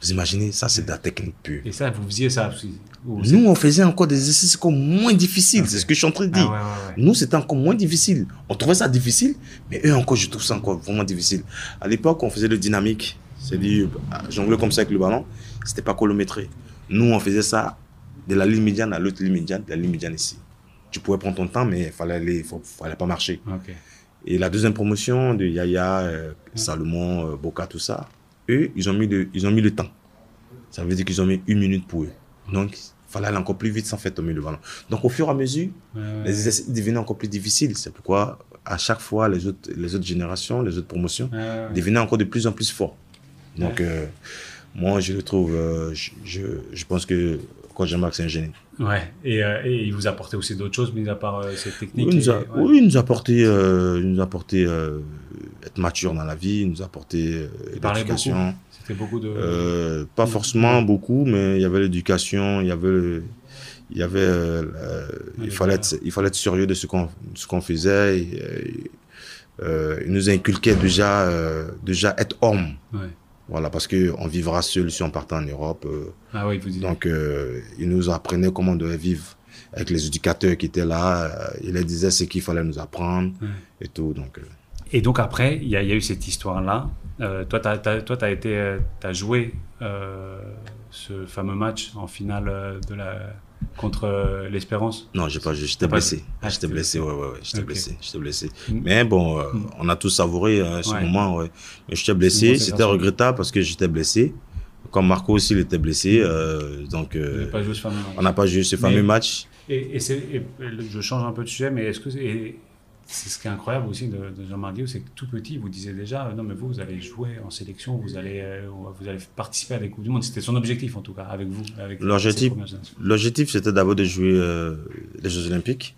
Speaker 3: Vous imaginez, ça c'est de la technique pure.
Speaker 1: Et ça, vous faisiez ça aussi?
Speaker 3: Nous, on faisait encore des exercices encore moins difficiles. C'est ce que je suis en train de dire. Nous, c'était encore moins difficile. On trouvait ça difficile, mais eux encore, je trouve ça encore vraiment difficile. À l'époque, on faisait le dynamique, c'est-à-dire jongler comme ça avec le ballon. C'était pas chronométré. Nous, on faisait ça de la ligne médiane à l'autre ligne médiane, de la ligne médiane ici. Tu pouvais prendre ton temps, mais il fallait pas marcher. Et la deuxième promotion de Yaya, Salomon, Boka, tout ça, eux, ils ont mis le temps. Ça veut dire qu'ils ont mis 1 minute pour eux. Donc, il fallait aller encore plus vite sans faire tomber le ballon. Donc, au fur et à mesure, les exercices devenaient encore plus difficiles. C'est pourquoi, à chaque fois, les autres générations, les autres promotions devenaient encore de plus en plus forts. Donc, moi, je le trouve, je pense que Coach Jean-Marc, c'est un génie.
Speaker 1: Ouais, et il vous a apporté aussi d'autres choses, mis à part cette technique.
Speaker 3: Oui, il nous a apporté, être mature dans la vie, il nous a apporté l'éducation.
Speaker 1: C'était beaucoup de...
Speaker 3: pas forcément beaucoup, mais il y avait l'éducation, il fallait être sérieux de ce qu'on faisait. Il nous inculquait déjà être homme. Ouais. Voilà, parce qu'on vivra seul si on partait en Europe.
Speaker 1: Oui, vous dites.
Speaker 3: Donc, il nous apprenait comment on devait vivre avec les éducateurs qui étaient là. Il leur disait ce qu'il fallait nous apprendre et tout. Donc,
Speaker 1: Et donc après, il y a eu cette histoire-là. Toi, t'as joué ce fameux match en finale contre l'Espérance?
Speaker 3: Non, j'ai pas joué. J'étais blessé. J'étais blessé, J'étais blessé. Mais bon, on a tous savouré ce moment, Mais j'étais blessé. C'était regrettable parce que j'étais blessé. Comme Marco aussi, il était blessé. Donc, on n'a pas joué ce fameux match.
Speaker 1: Et je change un peu de sujet, mais est-ce que c'est ce qui est incroyable aussi de Jean-Marc Guillot, c'est que tout petit, vous disiez déjà, non mais vous allez jouer en sélection, vous allez participer à des Coupes du Monde. C'était son objectif en tout cas, avec vous.
Speaker 3: L'objectif, c'était d'abord de jouer les Jeux Olympiques.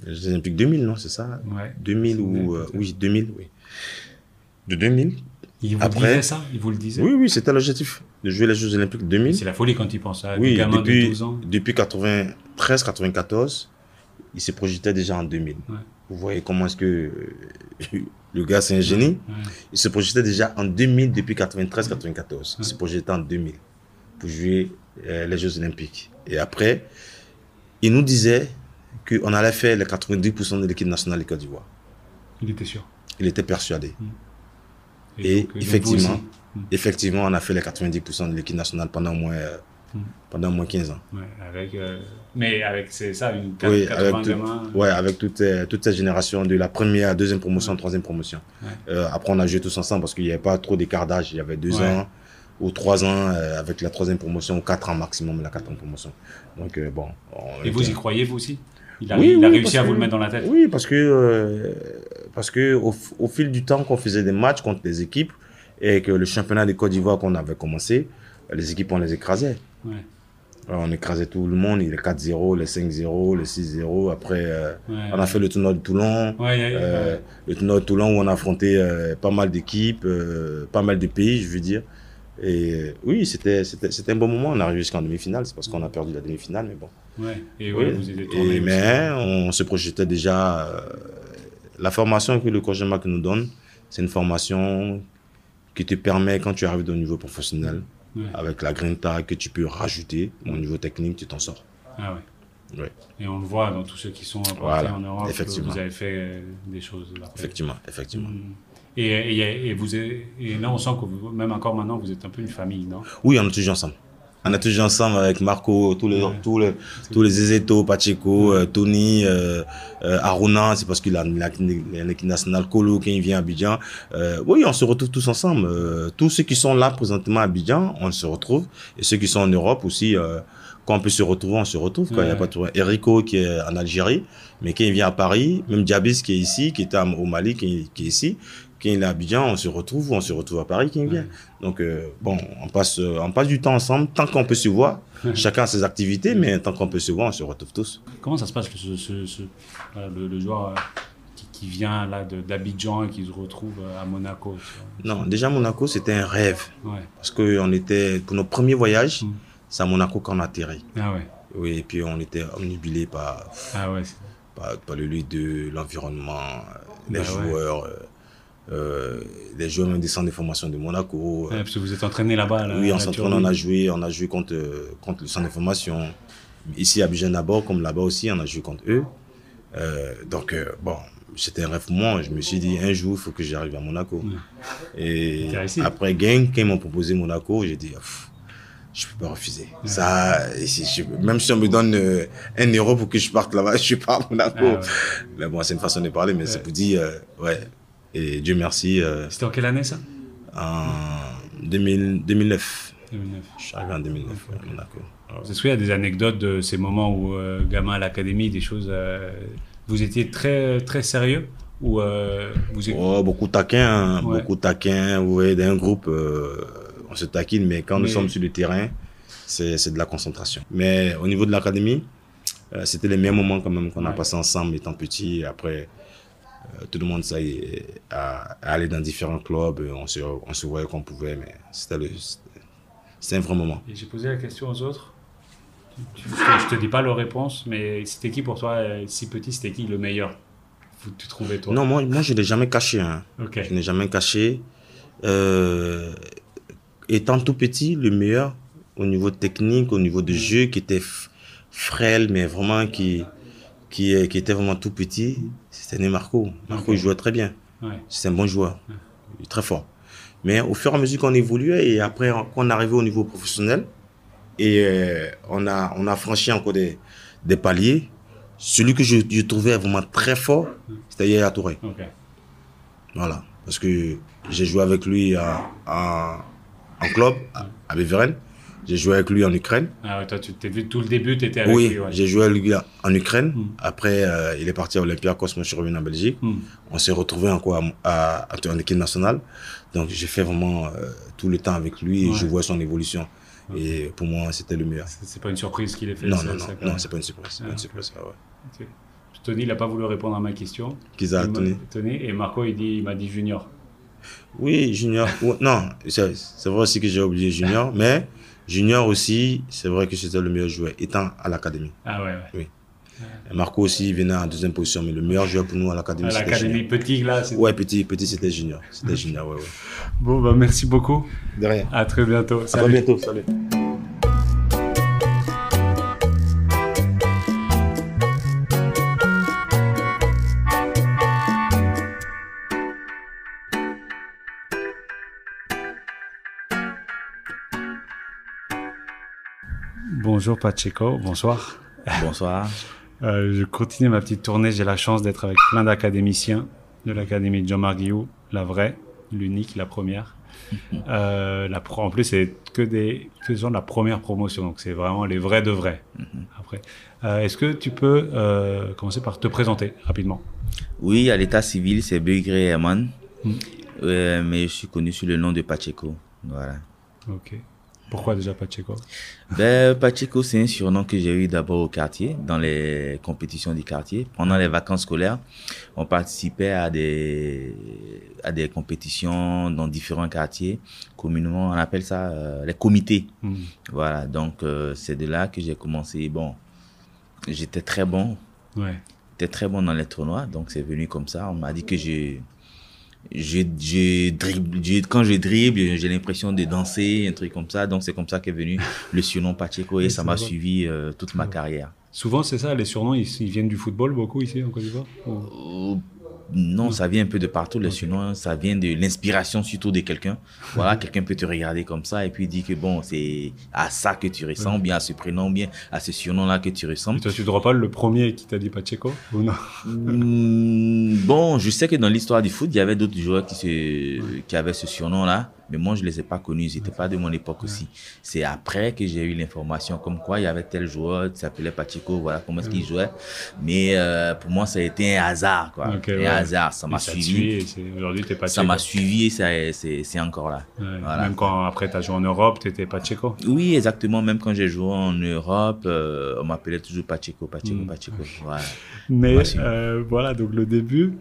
Speaker 3: Les Jeux Olympiques 2000, non, c'est ça? 2000 ou... oui, 2000, oui. De 2000.
Speaker 1: Il vous disait ça? Il vous le disait?
Speaker 3: Oui, c'était l'objectif, de jouer les Jeux Olympiques 2000.
Speaker 1: C'est la folie quand il pense à
Speaker 3: des
Speaker 1: gamins de 12 ans.
Speaker 3: Depuis 93, 94, il se projetait déjà en 2000. Vous voyez comment est-ce que le gars, c'est un génie. Il se projetait déjà en 2000 depuis 93, 94. Il se projetait en 2000 pour jouer les Jeux Olympiques. Et après, il nous disait qu'on allait faire les 90% de l'équipe nationale de Côte d'Ivoire.
Speaker 1: Il était sûr.
Speaker 3: Il était persuadé. Et effectivement, on a fait les 90% de l'équipe nationale pendant au moins 15 ans.
Speaker 1: Mais avec ça, une
Speaker 3: 80 gamins. Avec toute cette génération de la première, deuxième promotion, troisième promotion. Après, on a joué tous ensemble parce qu'il n'y avait pas trop d'écart d'âge. Il y avait 2 ans ou 3 ans avec la troisième promotion, ou 4 ans maximum la quatrième promotion. Donc, bon.
Speaker 1: Et vous y croyez, vous aussi? Il a réussi à vous le mettre dans la tête?
Speaker 3: Oui, parce que au fil du temps qu'on faisait des matchs contre des équipes et que le championnat de Côte d'Ivoire qu'on avait commencé, les équipes, on les écrasait. Alors, on écrasait tout le monde, les 4-0, les 5-0, les 6-0. Après, on a fait le tournoi de Toulon. Le tournoi de Toulon où on a affronté pas mal d'équipes, pas mal de pays, je veux dire. Et oui, c'était un bon moment. On est arrivé jusqu'en demi-finale. C'est parce qu'on a perdu la demi-finale, mais bon.
Speaker 1: Vous étiez tourné.
Speaker 3: Mais on se projetait déjà. La formation que le coach Jean-Marc nous donne, c'est une formation qui te permet, quand tu arrives au niveau professionnel, avec la grinta que tu peux rajouter au niveau technique, tu t'en sors.
Speaker 1: Et on le voit dans tous ceux qui sont apportés en Europe, que vous avez fait des choses là.
Speaker 3: Effectivement.
Speaker 1: Et là, on sent que même encore maintenant, vous êtes un peu une famille, non?
Speaker 3: Oui, on est toujours ensemble. On est toujours ensemble avec Marco, tous les Zezeto, Pacheco, Tony, Aruna, c'est parce qu'il a une équipe nationale, Kolo, quand il vient à Abidjan. Oui, on se retrouve tous ensemble. Tous ceux qui sont là présentement à Abidjan, on se retrouve. Et ceux qui sont en Europe aussi, quand on peut se retrouver, on se retrouve. Quand il y a pas de... Erico qui est en Algérie, mais quand il vient à Paris, même Diabis qui est ici, qui était au Mali, qui est ici, quand il est à Abidjan, on se retrouve à Paris quand il vient. Donc, bon, on passe du temps ensemble, tant qu'on peut se voir. Chacun a ses activités, mais tant qu'on peut se voir, on se retrouve tous.
Speaker 1: Comment ça se passe, le joueur qui vient là d'Abidjan et qui se retrouve à Monaco?
Speaker 3: Non, déjà Monaco, c'était un rêve. Parce qu'on était, pour nos premiers voyages, c'est à Monaco qu'on a atterri. Oui, et puis on était omnibulé par le lieu de l'environnement, les joueurs. les joueurs même des centres de formation de Monaco.
Speaker 1: Parce que vous êtes entraîné là-bas.
Speaker 3: Oui, on s'entraîne, on a joué contre le centre de formation. Ici à Abidjan d'abord, comme là-bas aussi, on a joué contre eux. Donc, bon, c'était un rêve pour moi. Je me suis dit, un jour, il faut que j'arrive à Monaco. Et après Genk, quand ils m'ont proposé Monaco, j'ai dit, je ne peux pas refuser. Ça, même si on me donne 1 euro pour que je parte là-bas, je ne suis pas à Monaco. Mais bon, c'est une façon de parler, mais c'est pour dire, ouais. Et Dieu merci.
Speaker 1: C'était en quelle année ça?
Speaker 3: En 2009. Je suis arrivé en 2009 à Monaco.
Speaker 1: Est-ce qu'il y a des anecdotes de ces moments où, gamin à l'académie, des choses... vous étiez très, très sérieux ou
Speaker 3: beaucoup taquins, beaucoup taquins. Vous voyez, d'un groupe, on se taquine, mais quand nous sommes sur le terrain, c'est de la concentration. Mais au niveau de l'académie, c'était les meilleurs moments quand même qu'on a passé ensemble étant petits. Après, tout le monde à aller dans différents clubs, on se voyait qu'on pouvait, mais c'était un vrai moment.
Speaker 1: Et j'ai posé la question aux autres. Je te dis pas leur réponse, mais c'était qui pour toi, si petit, c'était qui le meilleur? Tu trouvais toi?
Speaker 3: Non, moi je ne l'ai jamais caché. Hein.
Speaker 1: Okay.
Speaker 3: Je n'ai jamais caché. Étant tout petit, le meilleur au niveau technique, au niveau de jeu, qui était frêle, mais vraiment qui était vraiment tout petit, c'était Marco. Marco, il jouait très bien. C'est un bon joueur. Il est très fort. Mais au fur et à mesure qu'on évoluait et après qu'on arrivait au niveau professionnel, et on a franchi encore des paliers. Celui que je trouvais vraiment très fort, c'était Yaya Touré. Voilà. Parce que j'ai joué avec lui en club, à Beveren. J'ai joué avec lui en Ukraine.
Speaker 1: Ah ouais, toi, tu t'es vu tout le début, tu étais avec
Speaker 3: lui.
Speaker 1: Oui,
Speaker 3: j'ai joué avec lui en Ukraine. Après, il est parti à Olympiakos, moi je suis revenu en Belgique. On s'est retrouvés encore en équipe nationale. Donc j'ai fait vraiment tout le temps avec lui et je vois son évolution. Et pour moi, c'était le meilleur.
Speaker 1: C'est pas une surprise qu'il ait fait
Speaker 3: non,
Speaker 1: ça?
Speaker 3: Non, c'est pas une surprise. C'est pas une surprise,
Speaker 1: Okay. Tony, il n'a pas voulu répondre à ma question.
Speaker 3: Qui a Tony?
Speaker 1: Et Marco, il m'a dit Junior.
Speaker 3: Oui, Junior. Non, c'est vrai aussi que j'ai oublié Junior, mais Junior aussi, c'est vrai que c'était le meilleur joueur, étant à l'académie.
Speaker 1: Ah ouais.
Speaker 3: Oui. Et Marco aussi, il venait en deuxième position, mais le meilleur joueur pour nous à l'académie, c'était Junior. À l'académie,
Speaker 1: petit, là?
Speaker 3: Ouais, petit, c'était Junior. C'était Junior, ouais.
Speaker 1: Bon, bah merci beaucoup.
Speaker 3: De rien.
Speaker 1: À très bientôt.
Speaker 3: À très bientôt, salut.
Speaker 1: Bonjour Pacheco, bonsoir.
Speaker 3: Bonsoir.
Speaker 1: Je continue ma petite tournée. J'ai la chance d'être avec plein d'académiciens de l'académie de Jean-Marc Guillou, la vraie, l'unique, la première. En plus, c'est que des gens de la première promotion, donc c'est vraiment les vrais de vrais. Après, est-ce que tu peux commencer par te présenter rapidement?
Speaker 4: Oui, à l'état civil, c'est Begré Herman, mais je suis connu sous le nom de Pacheco. Voilà.
Speaker 1: Ok. Pourquoi déjà Pacheco?
Speaker 4: Pacheco, c'est un surnom que j'ai eu d'abord au quartier, dans les compétitions du quartier. Pendant les vacances scolaires, on participait à des compétitions dans différents quartiers. Communément, on appelle ça les comités. Voilà, donc c'est de là que j'ai commencé. Bon, j'étais très bon.
Speaker 1: Ouais.
Speaker 4: J'étais très bon dans les tournois, donc c'est venu comme ça. On m'a dit que quand je dribble, j'ai l'impression de danser, un truc comme ça. Donc, c'est comme ça qu'est venu le surnom Pacheco et ça m'a suivi toute ma carrière.
Speaker 1: Souvent, c'est ça, les surnoms, ils viennent du football beaucoup ici en Côte d'Ivoire?
Speaker 4: Non, ça vient un peu de partout, les surnoms. Ça vient de l'inspiration surtout de quelqu'un. Voilà, quelqu'un peut te regarder comme ça et puis dire que bon, c'est à ça que tu ressembles, bien à ce prénom, bien à ce surnom-là que tu ressembles.
Speaker 1: Et toi, tu ne te rappelles le premier qui t'a dit Pacheco ou non?
Speaker 4: Bon, je sais que dans l'histoire du foot, il y avait d'autres joueurs qui avaient ce surnom-là. Mais moi, je ne les ai pas connus. Ils n'étaient pas de mon époque aussi. C'est après que j'ai eu l'information comme quoi il y avait tel joueur qui s'appelait Pacheco. Voilà comment est-ce qu'il jouait. Mais pour moi, ça a été un hasard, quoi. Un hasard. Ça m'a suivi.
Speaker 1: Aujourd'hui, tu es Pacheco.
Speaker 4: Ça m'a suivi et c'est encore là.
Speaker 1: Voilà. Même quand après tu as joué en Europe, tu étais Pacheco?
Speaker 4: Oui, exactement. Même quand j'ai joué en Europe, on m'appelait toujours Pacheco. Voilà.
Speaker 1: Mais voilà, donc le début...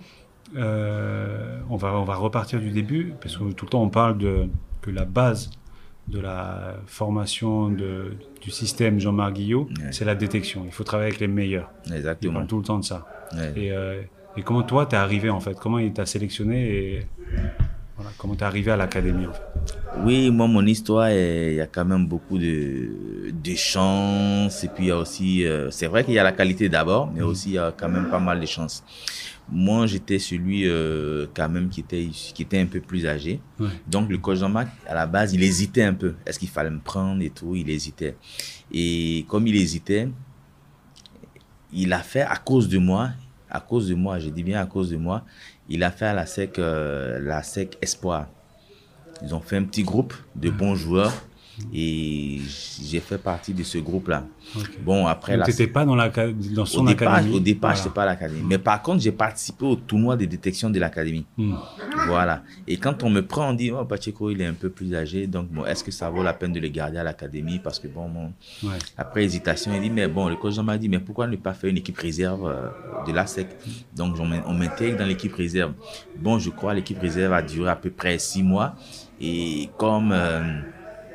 Speaker 1: on va repartir du début parce que tout le temps on parle que la base de la formation du système Jean-Marc Guillou, c'est la détection. Il faut travailler avec les meilleurs.
Speaker 4: Exactement.
Speaker 1: Il parle tout le temps de ça. Et Et comment toi, t'es arrivé en fait? Comment il t'a sélectionné et voilà, comment t'es arrivé à l'académie en fait?
Speaker 4: Oui, moi, mon histoire, il y a quand même beaucoup de chance. Et puis, il y a aussi, c'est vrai qu'il y a la qualité d'abord, mais aussi, il y a quand même pas mal de chance. Moi, j'étais celui quand même qui était un peu plus âgé. Ouais. Donc, le coach Jean-Marc, à la base, il hésitait un peu. Est-ce qu'il fallait me prendre et tout? Il hésitait. Et comme il hésitait, il a fait à cause de moi, je dis bien à cause de moi, il a fait à la SEC Espoir. Ils ont fait un petit groupe de bons joueurs et j'ai fait partie de ce groupe-là.
Speaker 1: Okay. Bon, après... Donc, tu n'étais pas dans son académie?
Speaker 4: Au départ, je n'étais pas à l'académie. Mais par contre, j'ai participé au tournoi de détection de l'académie. Voilà. Et quand on me prend, on dit, oh, Pacheco, il est un peu plus âgé, donc bon, est-ce que ça vaut la peine de le garder à l'académie? Parce que bon, après hésitation, il dit, mais bon, le coach m'a dit, mais pourquoi ne pas faire une équipe réserve de la SEC? Donc, on m'intègre dans l'équipe réserve. Bon, je crois l'équipe réserve a duré à peu près 6 mois. Et comme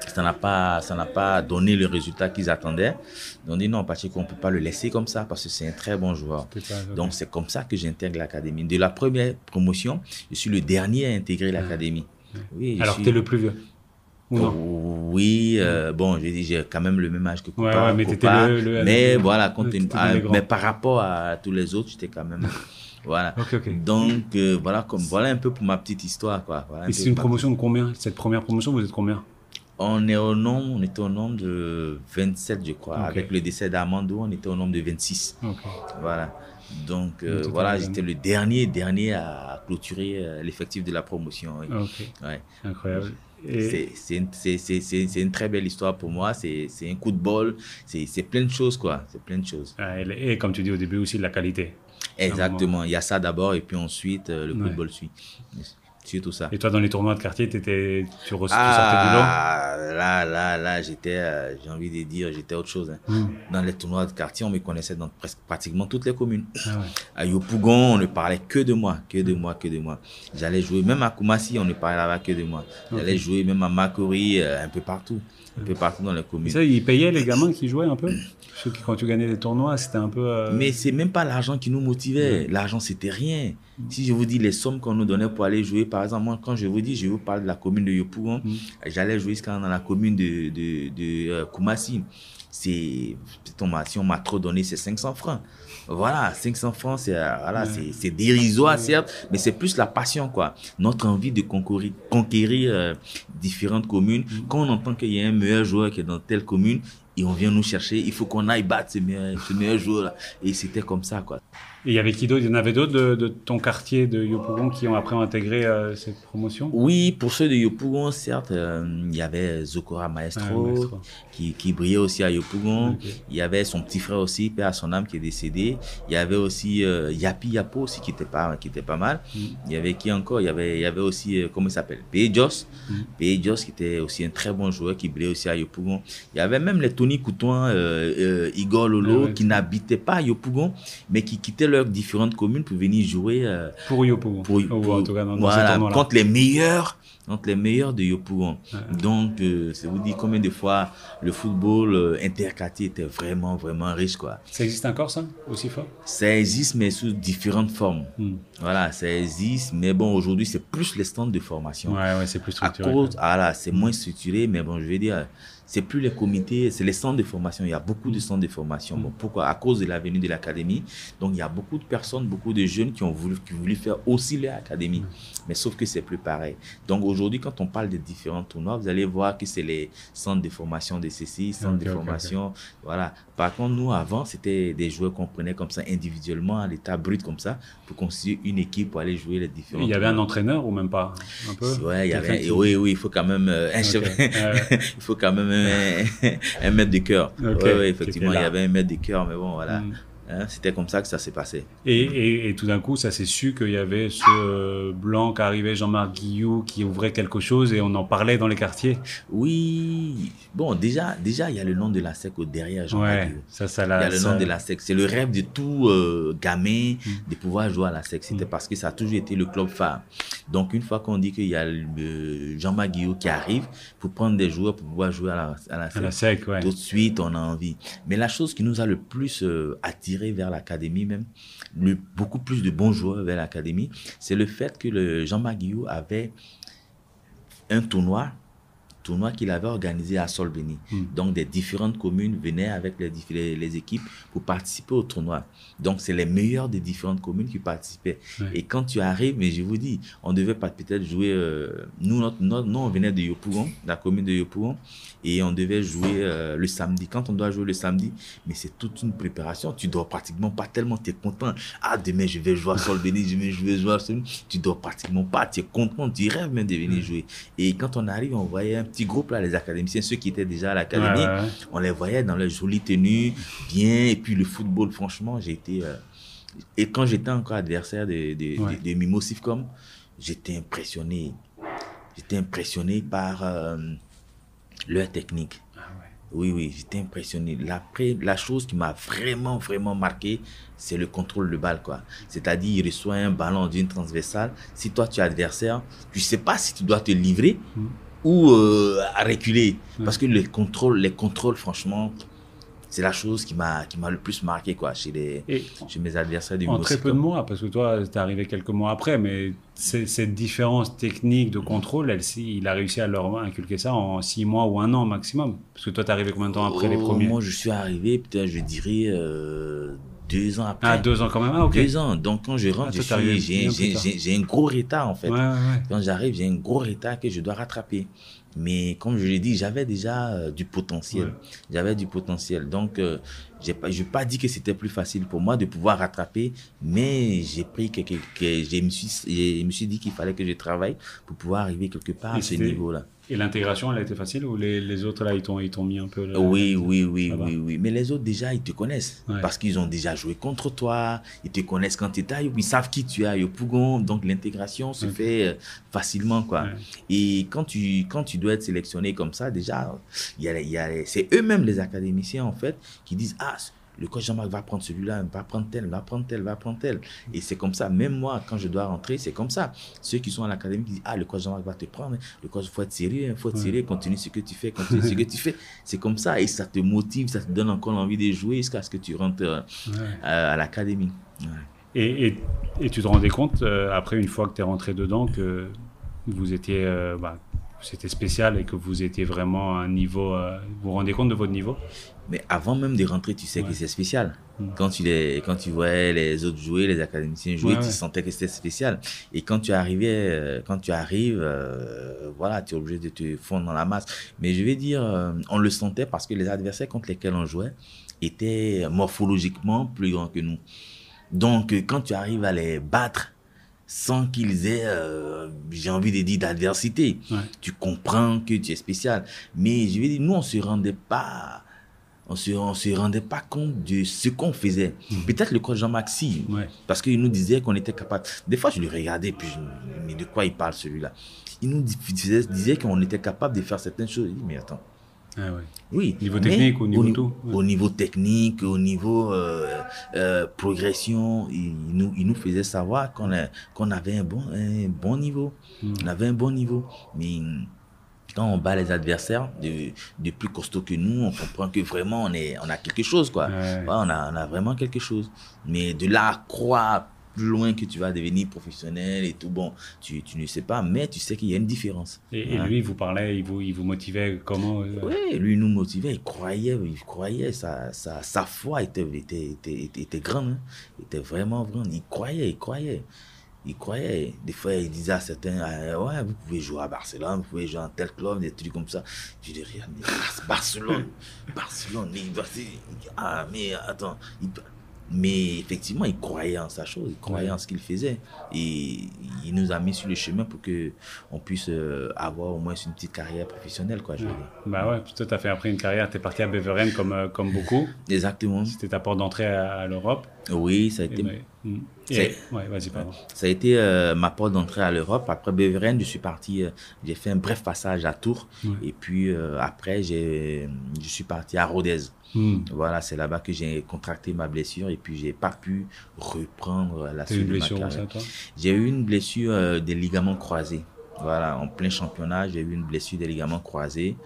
Speaker 4: ça n'a pas donné le résultat qu'ils attendaient, on dit non, Pacheco, on ne peut pas le laisser comme ça parce que c'est un très bon joueur. Donc, c'est comme ça que j'intègre l'académie. De la première promotion, je suis le dernier à intégrer l'académie.
Speaker 1: Oui, alors, tu es le plus vieux?
Speaker 4: Oui, bon, j'ai quand même le même âge que
Speaker 1: Copa. Ouais, mais
Speaker 4: mais voilà, mais par rapport à tous les autres, j'étais quand même... Voilà.
Speaker 1: Okay.
Speaker 4: Donc, voilà un peu pour ma petite histoire, quoi. Voilà.
Speaker 1: Et c'est une promotion de combien? Cette première promotion, vous êtes combien?
Speaker 4: On était au nombre de 27, je crois. Okay. Avec le décès d'Armando, on était au nombre de 26.
Speaker 1: Okay.
Speaker 4: Voilà. Donc, voilà, j'étais le dernier à clôturer l'effectif de la promotion. Oui.
Speaker 1: Okay.
Speaker 4: Ouais.
Speaker 1: Incroyable.
Speaker 4: C'est une très belle histoire pour moi. C'est un coup de bol. C'est plein de choses, quoi. C'est plein de choses.
Speaker 1: Et comme tu dis au début aussi, de la qualité.
Speaker 4: Exactement. Il y a ça d'abord et puis ensuite, le coup de bol suit. C'est tout ça.
Speaker 1: Et toi, dans les tournois de quartier, tu sortais du lot?
Speaker 4: Là, j'étais, j'ai envie de dire, j'étais autre chose. Hein. Dans les tournois de quartier, on me connaissait dans pratiquement toutes les communes. À Yopougon, on ne parlait que de moi. J'allais jouer, même à Koumassi, on ne parlait là-bas que de moi. J'allais jouer même à Makori, un peu partout dans les communes.
Speaker 1: Et ça, ils payaient les gamins qui jouaient un peu? Ceux qui, quand tu gagnais des tournois, c'était un peu...
Speaker 4: Mais c'est même pas l'argent qui nous motivait. L'argent, c'était rien. Si je vous dis les sommes qu'on nous donnait pour aller jouer, par exemple, moi, quand je vous parle de la commune de Yopougon, j'allais jouer dans la commune de Koumassi. Si on m'a trop donné, c'est 500 francs. Voilà, 500 francs, c'est dérisoire, certes, mais c'est plus la passion, quoi. Notre envie de conquérir différentes communes. Quand on entend qu'il y a un meilleur joueur qui est dans telle commune, et on vient nous chercher, il faut qu'on aille battre ce meilleur joueur-là. Et c'était comme ça, quoi.
Speaker 1: Et il y avait qui d'autre? Il y en avait d'autres de ton quartier de Yopougon qui ont après intégré cette promotion?
Speaker 4: Oui, pour ceux de Yopougon, certes, il y avait Zokora Maestro, qui brillait aussi à Yopougon. Okay. Il y avait son petit frère aussi, père à son âme, qui est décédé. Il y avait aussi Yapi Yapo aussi, qui était pas mal. Il y avait qui encore? Il y avait aussi, comment il s'appelle? Péjos. Péjos, qui était aussi un très bon joueur, qui brillait aussi à Yopougon. Il y avait même les Tony Coutouin, Igor Lolo, qui n'habitaient pas à Yopougon, mais qui quittaient leurs différentes communes pour venir jouer
Speaker 1: pour Yopougon.
Speaker 4: En tout cas, voilà, contre les meilleurs de Yopougon. Donc, ça vous dit combien de fois le football interquartier était vraiment, vraiment riche, quoi.
Speaker 1: Ça existe encore, ça, aussi fort?
Speaker 4: Ça existe, mais sous différentes formes. Voilà, ça existe, mais bon, aujourd'hui, c'est plus les stands de formation.
Speaker 1: Ouais, c'est plus structuré.
Speaker 4: C'est moins structuré, mais bon, je vais dire... C'est plus les comités, c'est les centres de formation. Il y a beaucoup de centres de formation. Bon, pourquoi? À cause de la venue de l'académie. Donc, il y a beaucoup de personnes, beaucoup de jeunes qui ont voulu faire aussi leur académie. Mais sauf que c'est plus pareil. Donc, aujourd'hui, quand on parle de différents tournois, vous allez voir que c'est les centres de formation de ceci, centres de formation. Voilà. Par contre, nous, avant, c'était des joueurs qu'on prenait comme ça individuellement, à l'état brut comme ça, pour constituer une équipe pour aller jouer les différents
Speaker 1: tournois. Il y avait un entraîneur ou même pas? Un peu?
Speaker 4: Ouais, il y avait. Oui, il faut quand même il faut quand même un maître de cœur. Oui, effectivement, il y avait un maître de cœur, mais bon, voilà. C'était comme ça que ça s'est passé.
Speaker 1: Et tout d'un coup, ça s'est su qu'il y avait ce blanc qui arrivait, Jean-Marc Guillou, qui ouvrait quelque chose et on en parlait dans les quartiers.
Speaker 4: Oui. Bon, déjà, il y a le nom de la SEC derrière Jean-Marc Guillou. Il y a le nom de la SEC. C'est le rêve de tout gamin de pouvoir jouer à la SEC. C'était parce que ça a toujours été le club phare. Donc, une fois qu'on dit qu'il y a Jean-Marc Guillou qui arrive pour prendre des joueurs pour pouvoir jouer à la SEC,
Speaker 1: tout de
Speaker 4: suite, on a envie. Mais la chose qui nous a le plus attiré attiré vers l'académie même, beaucoup plus de bons joueurs vers l'académie, c'est le fait que Jean-Marc Guillot avait un tournoi qu'il avait organisé à Solbeni. Donc, des différentes communes venaient avec les équipes pour participer au tournoi. Donc, c'est les meilleurs des différentes communes qui participaient. Ouais. Et quand tu arrives, mais je vous dis, on devait peut-être jouer... nous, on venait de Yopougon, la commune de Yopougon, et on devait jouer le samedi. Quand on doit jouer le samedi, mais c'est toute une préparation. Tu dors pratiquement pas tellement, tu es content. Ah, demain, je vais jouer à Solbeni, demain, je vais jouer à Solbeni. Tu dors pratiquement pas, tu es content, tu rêves même de venir jouer. Et quand on arrive, on voyait un petit groupe là, les académiciens, ceux qui étaient déjà à l'académie, on les voyait dans leurs jolies tenues, bien, et puis le football, franchement, j'ai été... et quand j'étais encore adversaire de Mimosifcom, j'étais impressionné. J'étais impressionné par leur technique. Oui, j'étais impressionné. La chose qui m'a vraiment, vraiment marqué, c'est le contrôle de balle, quoi. C'est-à-dire, il reçoit un ballon d'une transversale. Si toi, tu es adversaire, tu ne sais pas si tu dois te livrer ou à reculer. Parce que les contrôles, franchement, c'est la chose qui m'a le plus marqué, quoi, chez mes adversaires du
Speaker 1: En très peu de mois, parce que toi, tu es arrivé quelques mois après, mais cette différence technique de contrôle, il a réussi à leur inculquer ça en 6 mois ou 1 an maximum. Parce que toi, tu es arrivé combien de temps après les premiers?
Speaker 4: Moi, je suis arrivé, peut-être, je dirais, 2 ans après.
Speaker 1: Ah, 2 ans quand même. Ah, ok.
Speaker 4: 2 ans. Donc, quand je rentre, j'ai un gros retard, en fait.
Speaker 1: Ouais.
Speaker 4: Quand j'arrive, j'ai un gros retard que je dois rattraper. Mais comme je l'ai dit, j'avais déjà du potentiel. J'avais du potentiel. Donc, je n'ai pas dit que c'était plus facile pour moi de pouvoir rattraper, mais j'ai pris je me suis dit qu'il fallait que je travaille pour pouvoir arriver quelque part à ce niveau-là.
Speaker 1: Et l'intégration, elle a été facile ou les autres, là, ils t'ont mis un peu...
Speaker 4: Oui. Mais les autres, déjà, ils te connaissent. Parce qu'ils ont déjà joué contre toi. Ils te connaissent quand tu es à Yopougon. Ils savent qui tu es à Yopougon. Donc, l'intégration se fait facilement, quoi. Et quand tu dois être sélectionné comme ça, déjà, c'est eux-mêmes, les académiciens, en fait, qui disent « Ah, le coach Jean-Marc va prendre celui-là, va prendre tel. » Et c'est comme ça. Même moi, quand je dois rentrer, c'est comme ça. Ceux qui sont à l'académie qui disent « Ah, le coach Jean-Marc va te prendre. Le coach, il faut être sérieux, continue ce que tu fais, C'est comme ça. Et ça te motive, ça te donne encore l'envie de jouer jusqu'à ce que tu rentres à l'académie.
Speaker 1: Et tu te rendais compte, après, une fois que tu es rentré dedans, que vous étiez... c'était spécial et que vous étiez vraiment à un niveau... vous vous rendez compte de votre niveau?
Speaker 4: Mais avant même de rentrer, tu sais que c'est spécial. Quand tu voyais les autres jouer, les académiciens jouer, tu sentais que c'était spécial. Et quand tu arrives, voilà, tu es obligé de te fondre dans la masse. Mais je vais dire, on le sentait parce que les adversaires contre lesquels on jouait étaient morphologiquement plus grands que nous. Donc, quand tu arrives à les battre, sans qu'ils aient, j'ai envie de dire, d'adversité, tu comprends que tu es spécial. Mais je vais dire, nous, on se rendait pas compte de ce qu'on faisait. Peut-être le coach Jean-Marc, parce qu'il nous disait qu'on était capable. Des fois, je le regardais, puis je me disais, mais de quoi il parle celui-là? Il nous disait qu'on était capable de faire certaines choses. Je dis, mais attends. Oui.
Speaker 1: Niveau technique, au niveau tout.
Speaker 4: Au niveau technique, au niveau progression, il nous faisait savoir qu'on avait un bon niveau. On avait un bon niveau. Mais quand on bat les adversaires de plus costauds que nous, on comprend que vraiment on a quelque chose, quoi. On a vraiment quelque chose. Mais de là à croire plus loin que tu vas devenir professionnel et tout, bon, tu ne sais pas, mais tu sais qu'il y a une différence.
Speaker 1: Et lui, il vous parlait, il vous motivait comment?
Speaker 4: Oui, lui, il nous motivait, il croyait, sa foi était grande, hein. Il était vraiment grande, il croyait. Des fois, il disait à certains, ouais, vous pouvez jouer à Barcelone, vous pouvez jouer en tel club, des trucs comme ça. Je dis, regarde, Barcelone, mais attends, mais effectivement, il croyait en sa chose, il croyait en ce qu'il faisait. Et il nous a mis sur le chemin pour qu'on puisse avoir au moins une petite carrière professionnelle, quoi, je veux dire.
Speaker 1: Bah ouais, toi, tu as fait après une carrière, tu es parti à Beveren comme beaucoup.
Speaker 4: Exactement.
Speaker 1: C'était ta porte d'entrée à l'Europe.
Speaker 4: Oui, ça a été...
Speaker 1: vas-y, pardon.
Speaker 4: Ça a été ma porte d'entrée à l'Europe. Après Beveren, je suis parti, j'ai fait un bref passage à Tours. Et puis après, je suis parti à Rodez. Voilà, c'est là-bas que j'ai contracté ma blessure et puis j'ai pas pu reprendre la suite de ma carrière.
Speaker 1: Toi?
Speaker 4: J'ai eu une blessure des ligaments croisés. Voilà, en plein championnat, j'ai eu une blessure des ligaments croisés.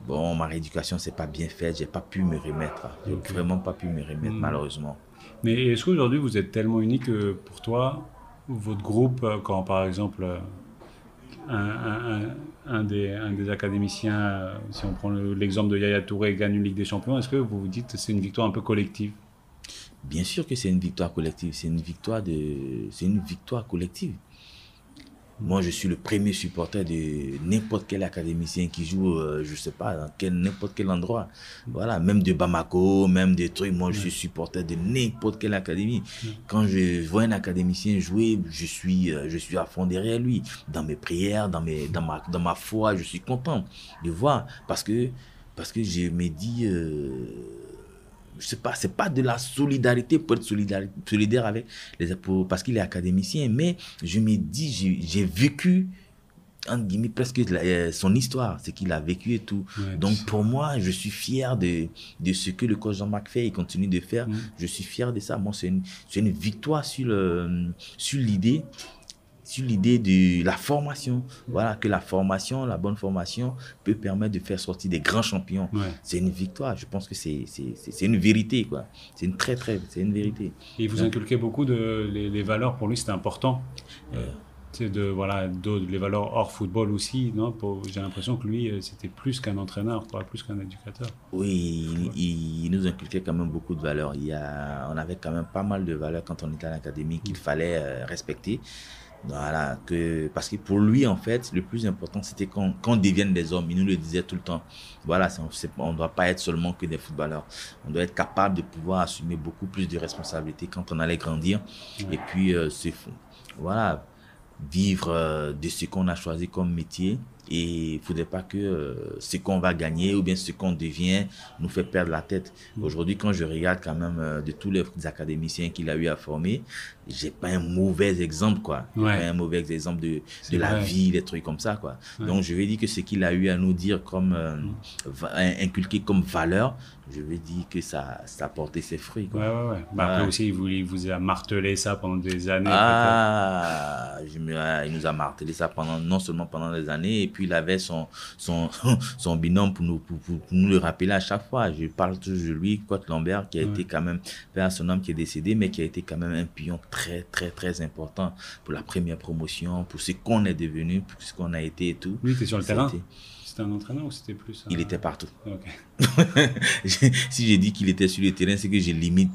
Speaker 4: Bon, ma rééducation s'est pas bien faite, j'ai pas pu me remettre. J'ai vraiment pas pu me remettre, malheureusement.
Speaker 1: Mais est-ce qu'aujourd'hui, vous êtes tellement unique que pour toi, votre groupe, quand par exemple un des académiciens, si on prend l'exemple de Yaya Touré, gagne une Ligue des Champions, est-ce que vous vous dites que c'est une victoire un peu collective?
Speaker 4: Bien sûr que c'est une victoire collective, c'est une victoire collective. Moi, je suis le premier supporter de n'importe quel académicien qui joue, je sais pas, dans n'importe quel endroit. Voilà, même de Bamako, même des trucs. Moi, je suis supporter de n'importe quelle académie. Quand je vois un académicien jouer, je suis à fond derrière lui. Dans mes prières, dans ma foi, je suis content de voir. Parce que je me dis... je sais pas, c'est pas de la solidarité pour être solidaire avec parce qu'il est académicien, mais je me dis, j'ai vécu, entre guillemets, presque son histoire, ce qu'il a vécu et tout. Ouais, donc pour moi, je suis fier de ce que le coach Jean-Marc fait et continue de faire. Je suis fier de ça. Moi, c'est une victoire sur l'idée de la formation. Voilà, que la bonne formation peut permettre de faire sortir des grands champions. Ouais. C'est une victoire. Je pense que c'est une vérité, quoi. C'est une vérité.
Speaker 1: Et vous inculquez beaucoup les valeurs. Pour lui, c'était important. Les valeurs hors football aussi, non? J'ai l'impression que lui, c'était plus qu'un entraîneur, plus qu'un éducateur.
Speaker 4: Oui, il nous inculquait quand même beaucoup de valeurs. On avait quand même pas mal de valeurs quand on était à l'académie qu'il fallait respecter. Voilà, parce que pour lui, en fait, le plus important, c'était qu'on devienne des hommes. Il nous le disait tout le temps. Voilà, on ne doit pas être seulement que des footballeurs. On doit être capable de pouvoir assumer beaucoup plus de responsabilités quand on allait grandir. Et puis, voilà, vivre de ce qu'on a choisi comme métier. Et il ne faudrait pas que ce qu'on va gagner ou bien ce qu'on devient nous fait perdre la tête. Aujourd'hui, quand je regarde quand même de tous les académiciens qu'il a eu à former, j'ai pas un mauvais exemple, quoi. Pas un mauvais exemple de la vie, des trucs comme ça, quoi. Donc, je vais dire que ce qu'il a eu à nous dire comme inculqué comme valeur, je vais dire que ça a porté ses fruits, quoi.
Speaker 1: Après aussi, il vous a martelé ça pendant des années.
Speaker 4: Il nous a martelé ça non seulement pendant des années, et puis il avait son binôme pour nous le rappeler à chaque fois. Je parle toujours de lui, Coach Lambert, qui a été quand même, vers son homme qui est décédé, mais qui a été quand même un pion très, très, très important pour la première promotion, pour ce qu'on est devenu, pour ce qu'on a été et tout.
Speaker 1: Lui, tu es sur le terrain? C'était un entraîneur ou c'était plus
Speaker 4: Il était partout.
Speaker 1: Okay.
Speaker 4: Si j'ai dit qu'il était sur le terrain, c'est que je limite.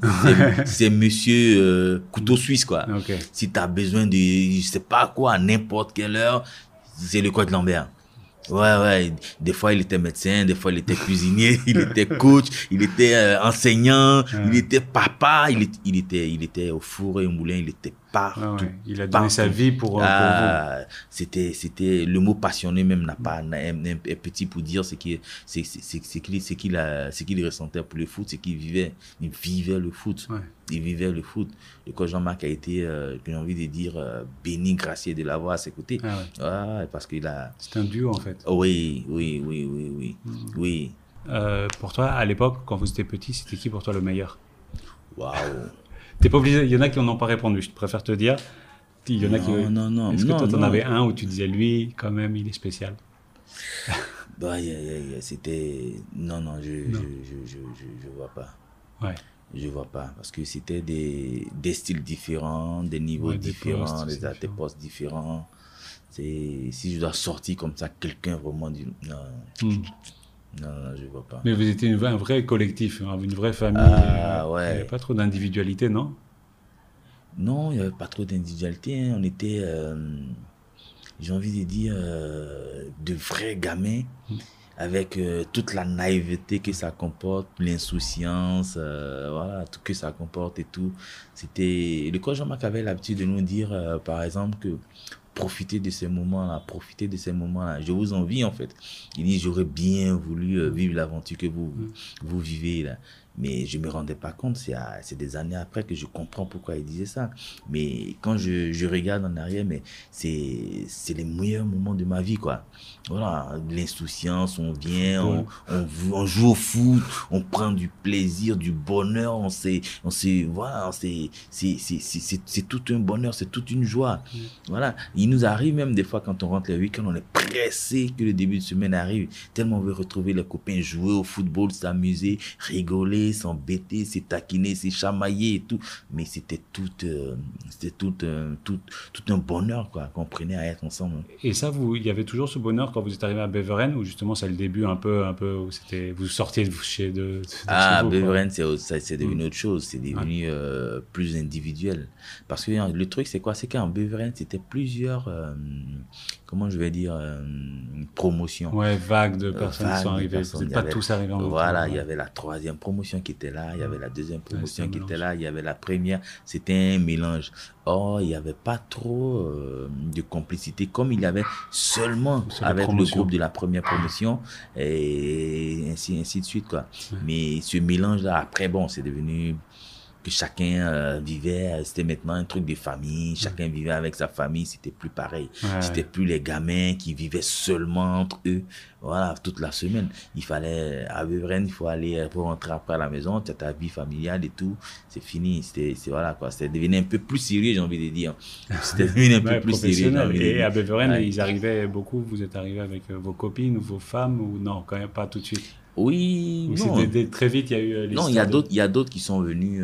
Speaker 4: C'est monsieur couteau suisse, quoi.
Speaker 1: Okay.
Speaker 4: Si tu as besoin de, je sais pas quoi, à n'importe quelle heure, c'est le coach Lambert. Ouais. Des fois, il était médecin, des fois, il était cuisinier, il était coach, il était enseignant, il était papa, il était au four et au moulin, il était partout.
Speaker 1: Il a donné sa vie pour vous.
Speaker 4: C'était le mot passionné même n'a pas un petit pour dire ce qu'il ressentait pour le foot, c'est qu'il vivait le foot. Ouais. Il vivait le foot. Le coach Jean-Marc a été, j'ai envie de dire, béni, gracié de l'avoir à ses côtés. Parce qu'il a...
Speaker 1: C'est un duo, en fait.
Speaker 4: Oui.
Speaker 1: Pour toi, à l'époque, quand vous étiez petit, c'était qui pour toi le meilleur?
Speaker 4: Waouh.
Speaker 1: T'es pas obligé, il y en a qui n'en ont pas répondu, je préfère te dire. Il y en a qui...
Speaker 4: Non.
Speaker 1: Est-ce que toi, t'en avais un où tu disais, lui, quand même, il est spécial?
Speaker 4: C'était... Non, je vois pas.
Speaker 1: Ouais.
Speaker 4: Je vois pas, parce que c'était des styles différents, des niveaux différents, des postes différents. Si je dois sortir comme ça, quelqu'un vraiment dit non, je vois pas.
Speaker 1: Mais vous étiez un vrai collectif, une vraie famille.
Speaker 4: Ouais.
Speaker 1: Il n'y avait pas trop d'individualité, non?
Speaker 4: Non, il n'y avait pas trop d'individualité. On était, j'ai envie de dire, de vrais gamins. Avec toute la naïveté que ça comporte, l'insouciance, voilà, tout que ça comporte et tout. C'était... Le coach Jean-Marc avait l'habitude de nous dire, par exemple, que profitez de ces moments-là. Je vous envie, en fait. Il dit, j'aurais bien voulu vivre l'aventure que vous vivez, là. Mais je ne me rendais pas compte. C'est des années après que je comprends pourquoi il disait ça. Mais quand je regarde en arrière, mais c'est les meilleurs moments de ma vie, quoi. Voilà, l'insouciance, on vient, on joue au foot, on prend du plaisir, du bonheur, voilà, c'est tout un bonheur, c'est toute une joie. Voilà, il Il nous arrive même des fois quand on rentre le week-end, on est pressé que le début de semaine arrive. Tellement on veut retrouver les copains, jouer au football, s'amuser, rigoler, s'embêter, se taquiner, se chamailler et tout. Mais c'était tout un bonheur quoi, qu'on prenait à être ensemble.
Speaker 1: Et ça, il y avait toujours ce bonheur quand vous êtes arrivé à Beveren, ou justement c'est le début un peu où vous sortiez de chez de
Speaker 4: Beveren, c'est devenu autre chose. C'est devenu plus individuel. Parce que le truc, c'est quoi? C'est qu'en Beveren, c'était plusieurs, comment je vais dire, promotions.
Speaker 1: Ouais, vagues de personnes qui sont arrivées. Vous n'êtes pas tous arrivés en même temps.
Speaker 4: Voilà, il y avait la 3e promotion qui était là, il y avait la 2e promotion qui était là, il y avait la première. C'était un mélange. Or, il n'y avait pas trop de complicité comme il y avait seulement avec le groupe de la première promotion et ainsi de suite, quoi. Mais ce mélange-là, après, bon, c'est devenu que chacun vivait, c'était maintenant un truc de famille, chacun vivait avec sa famille, c'était plus pareil. C'était plus les gamins qui vivaient seulement entre eux, voilà, toute la semaine. Il fallait, à Beveren, il faut aller, pour rentrer après à la maison, tu as ta vie familiale et tout, c'est fini, voilà quoi, c'était devenu un peu plus sérieux, j'ai envie de dire. C'était devenu un peu plus sérieux.
Speaker 1: Et à Beveren, ils arrivaient beaucoup, vous êtes arrivés avec vos copines ou vos femmes, ou non, quand même pas tout de suite?
Speaker 4: Oui,
Speaker 1: non. Très vite, il y a eu
Speaker 4: non, il y a d'autres qui sont venus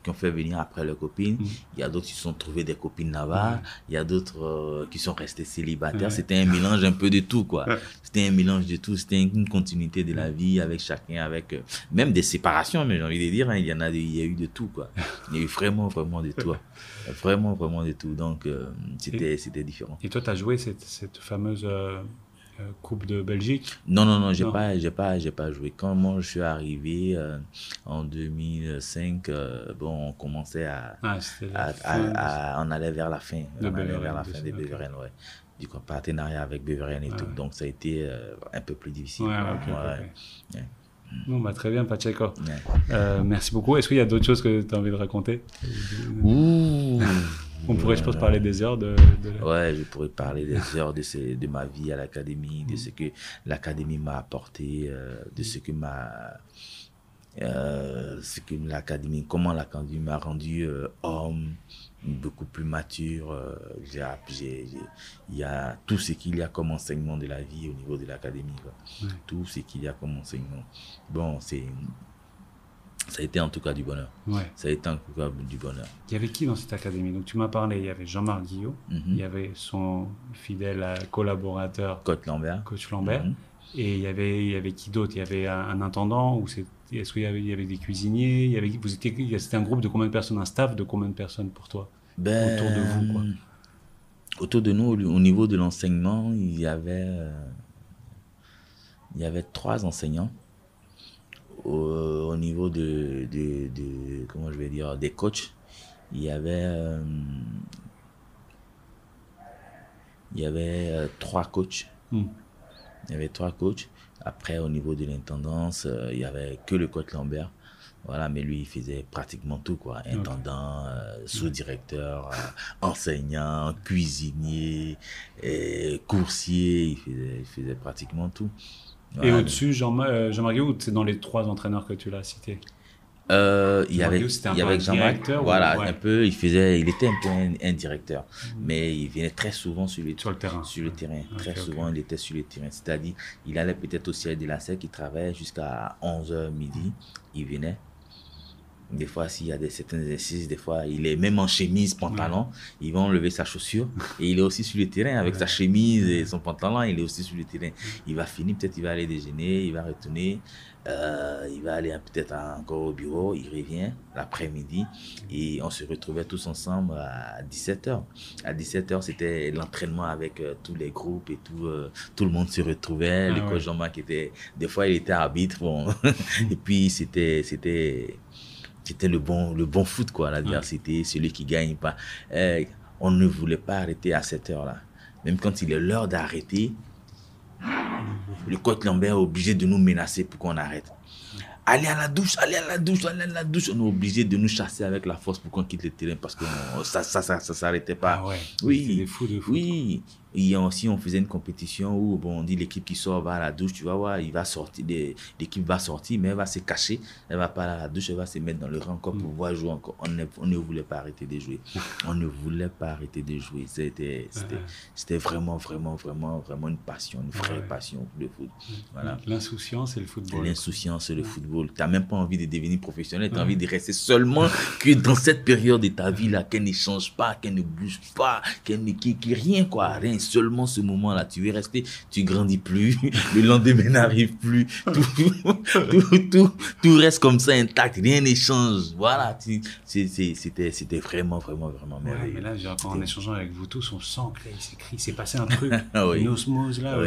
Speaker 4: qui ont fait venir après leurs copines. Il y a d'autres qui se sont trouvés des copines là-bas. Il y a d'autres qui sont restés célibataires. C'était un mélange un peu de tout, quoi. C'était un mélange de tout. C'était une continuité de la vie avec chacun, avec même des séparations, mais j'ai envie de dire, hein, il y a eu de tout, quoi. Il y a eu vraiment de tout. Vraiment de tout. Donc, c'était différent.
Speaker 1: Et toi, tu as joué cette fameuse... Coupe de Belgique?
Speaker 4: Non, j'ai pas joué. Quand moi je suis arrivé en 2005, bon, on commençait on allait vers la fin. Des Beveren, ouais. Du coup, partenariat avec Beveren et tout. Donc ça a été un peu plus difficile.
Speaker 1: Okay. Bon, bah, très bien, Pacheco. Merci beaucoup. Est-ce qu'il y a d'autres choses que tu as envie de raconter? On pourrait, je pense, parler des heures
Speaker 4: Ouais, je pourrais parler des heures de ma vie à l'académie, de ce que l'académie m'a apporté, de comment l'académie m'a rendu homme, beaucoup plus mature. Il y a tout ce qu'il y a comme enseignement de la vie au niveau de l'académie. Tout ce qu'il y a comme enseignement. Bon, ça a été en tout cas du bonheur. Ça a été en tout cas du bonheur.
Speaker 1: Il y avait qui dans cette académie? Donc tu m'as parlé, il y avait Jean-Marc Guillot, il y avait son fidèle collaborateur,
Speaker 4: Coach Lambert.
Speaker 1: Et il y avait qui d'autre? Il y avait un intendant, ou est-ce qu'il y avait des cuisiniers? C'était un groupe de combien de personnes? Un staff de combien de personnes pour toi? Autour de vous, quoi.
Speaker 4: Autour de nous, au niveau de l'enseignement, il y avait 3 enseignants. Au niveau comment je vais dire, des coachs, il y avait 3 coachs. Il y avait 3 coachs. Après, au niveau de l'intendance, il y avait que le coach Lambert. Voilà, mais lui, il faisait pratiquement tout, quoi. Intendant, sous-directeur, enseignant, cuisinier, coursier, il faisait pratiquement tout.
Speaker 1: Voilà. Et au-dessus, Jean-Marc Guillot, c'est dans les 3 entraîneurs que tu l'as cités?
Speaker 4: Il y avait Jean-Marc, voilà, un peu, il était un peu un directeur, mais il venait très souvent sur le terrain. Très souvent, il était sur le terrain. C'est-à-dire, il allait peut-être au siège de la SEC, il travaillait jusqu'à 11h midi, il venait. Des fois, s'il y a certains exercices, des fois, il est même en chemise, pantalon, il va enlever sa chaussure et il est aussi sur le terrain avec sa chemise et son pantalon, il est aussi sur le terrain. Il va finir, peut-être il va aller déjeuner, il va retourner, il va aller peut-être encore au bureau, il revient l'après-midi et on se retrouvait tous ensemble à 17h. À 17h, c'était l'entraînement avec tous les groupes et tout le monde se retrouvait. Le coach Jean-Marc des fois, il était arbitre, bon. Et puis, c'était le bon foot, quoi, l'adversité, celui qui gagne pas. On ne voulait pas arrêter à cette heure-là. Même quand il est l'heure d'arrêter, le coach Lambert est obligé de nous menacer pour qu'on arrête. Allez à la douche. On est obligé de nous chasser avec la force pour qu'on quitte le terrain parce que ça s'arrêtait pas.
Speaker 1: Oui, des fous de foot.
Speaker 4: Oui. Si on faisait une compétition où on dit l'équipe qui sort va à la douche, tu vas voir, il va sortir, l'équipe va sortir, mais elle va se cacher, elle va pas à la douche, elle va se mettre dans le rang encore pour pouvoir jouer encore. On ne voulait pas arrêter de jouer. On ne voulait pas arrêter de jouer. C'était vraiment une passion, une vraie passion pour le foot. Voilà.
Speaker 1: L'insouciance et le football.
Speaker 4: L'insouciance et le football. Tu n'as même pas envie de devenir professionnel, tu as envie de rester seulement que dans cette période de ta vie là, qu'elle ne change pas, qu'elle ne bouge pas, rien quoi, rien, seulement ce moment-là, tu es resté, tu grandis plus, le lendemain n'arrive plus, tout reste comme ça intact, rien ne change, voilà, c'était vraiment merveilleux.
Speaker 1: Mais là, en échangeant avec vous tous, on sent que là, il s'est passé un truc, une osmose là,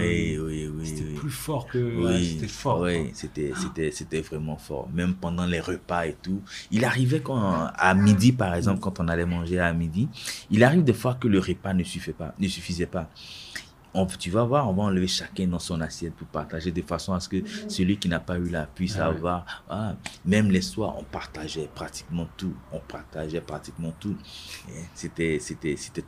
Speaker 1: c'était plus fort que, c'était fort.
Speaker 4: Oui, c'était vraiment fort, même pendant les repas et tout. Il arrivait à midi, par exemple, quand on allait manger à midi, il arrive des fois que le repas ne suffisait pas. Tu vas voir, on va enlever chacun dans son assiette pour partager de façon à ce que celui qui n'a pas eu la puisse avoir. Même les soirs, on partageait pratiquement tout. C'était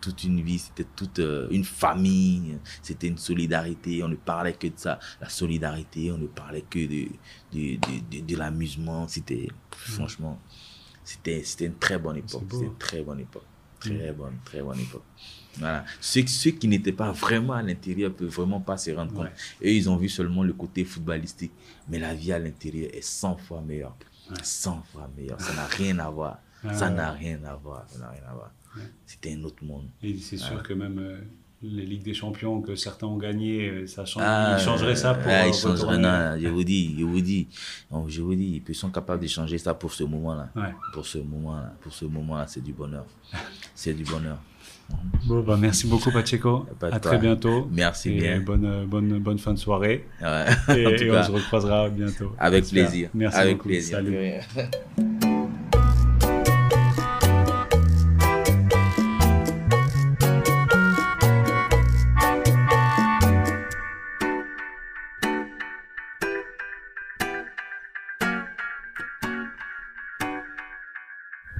Speaker 4: toute une vie, c'était toute une famille, c'était une solidarité. On ne parlait que de ça, la solidarité, on ne parlait que de l'amusement. Franchement, c'était une très bonne époque. C'était une très bonne époque. Très bonne époque. Voilà. Ceux qui n'étaient pas vraiment à l'intérieur ne peuvent vraiment pas se rendre compte. Eux, ils ont vu seulement le côté footballistique. Mais la vie à l'intérieur est 100 fois meilleure. 100 fois meilleure. Ça n'a rien à voir. Ça n'a rien à voir. C'était un autre monde.
Speaker 1: Et c'est sûr que même les Ligues des Champions que certains ont gagné, ça change. Ils changeraient ça pour...
Speaker 4: ils changeraient, non, je vous dis. Ils sont capables de changer ça pour ce moment-là. Pour ce moment-là, c'est du bonheur. C'est du bonheur.
Speaker 1: Bon, merci beaucoup, Pacheco. À très bientôt.
Speaker 4: Merci bien.
Speaker 1: Bonne fin de soirée.
Speaker 4: Et
Speaker 1: on se recroisera bientôt.
Speaker 4: Avec plaisir.
Speaker 1: Merci
Speaker 4: avec
Speaker 1: beaucoup.
Speaker 4: Plaisir.
Speaker 1: Salut.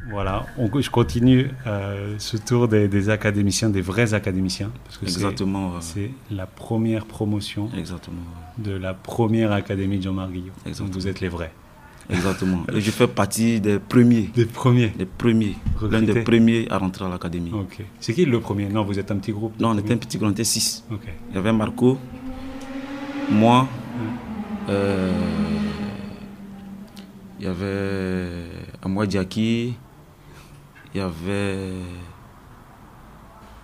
Speaker 1: Voilà, je continue ce tour des académiciens, des vrais académiciens, parce que c'est la première promotion de la première académie de Jean-Marc Guillot. Donc vous êtes les vrais.
Speaker 3: Exactement. Et je fais partie des premiers.
Speaker 1: Des premiers.
Speaker 3: L'un des premiers à rentrer à l'académie.
Speaker 1: Ok. C'est qui le premier? Non, vous êtes un petit groupe?
Speaker 3: Non, on était un petit groupe, on était 6.
Speaker 1: Ok.
Speaker 3: Il y avait Marco, moi, il y avait Amoua Diaki, il y avait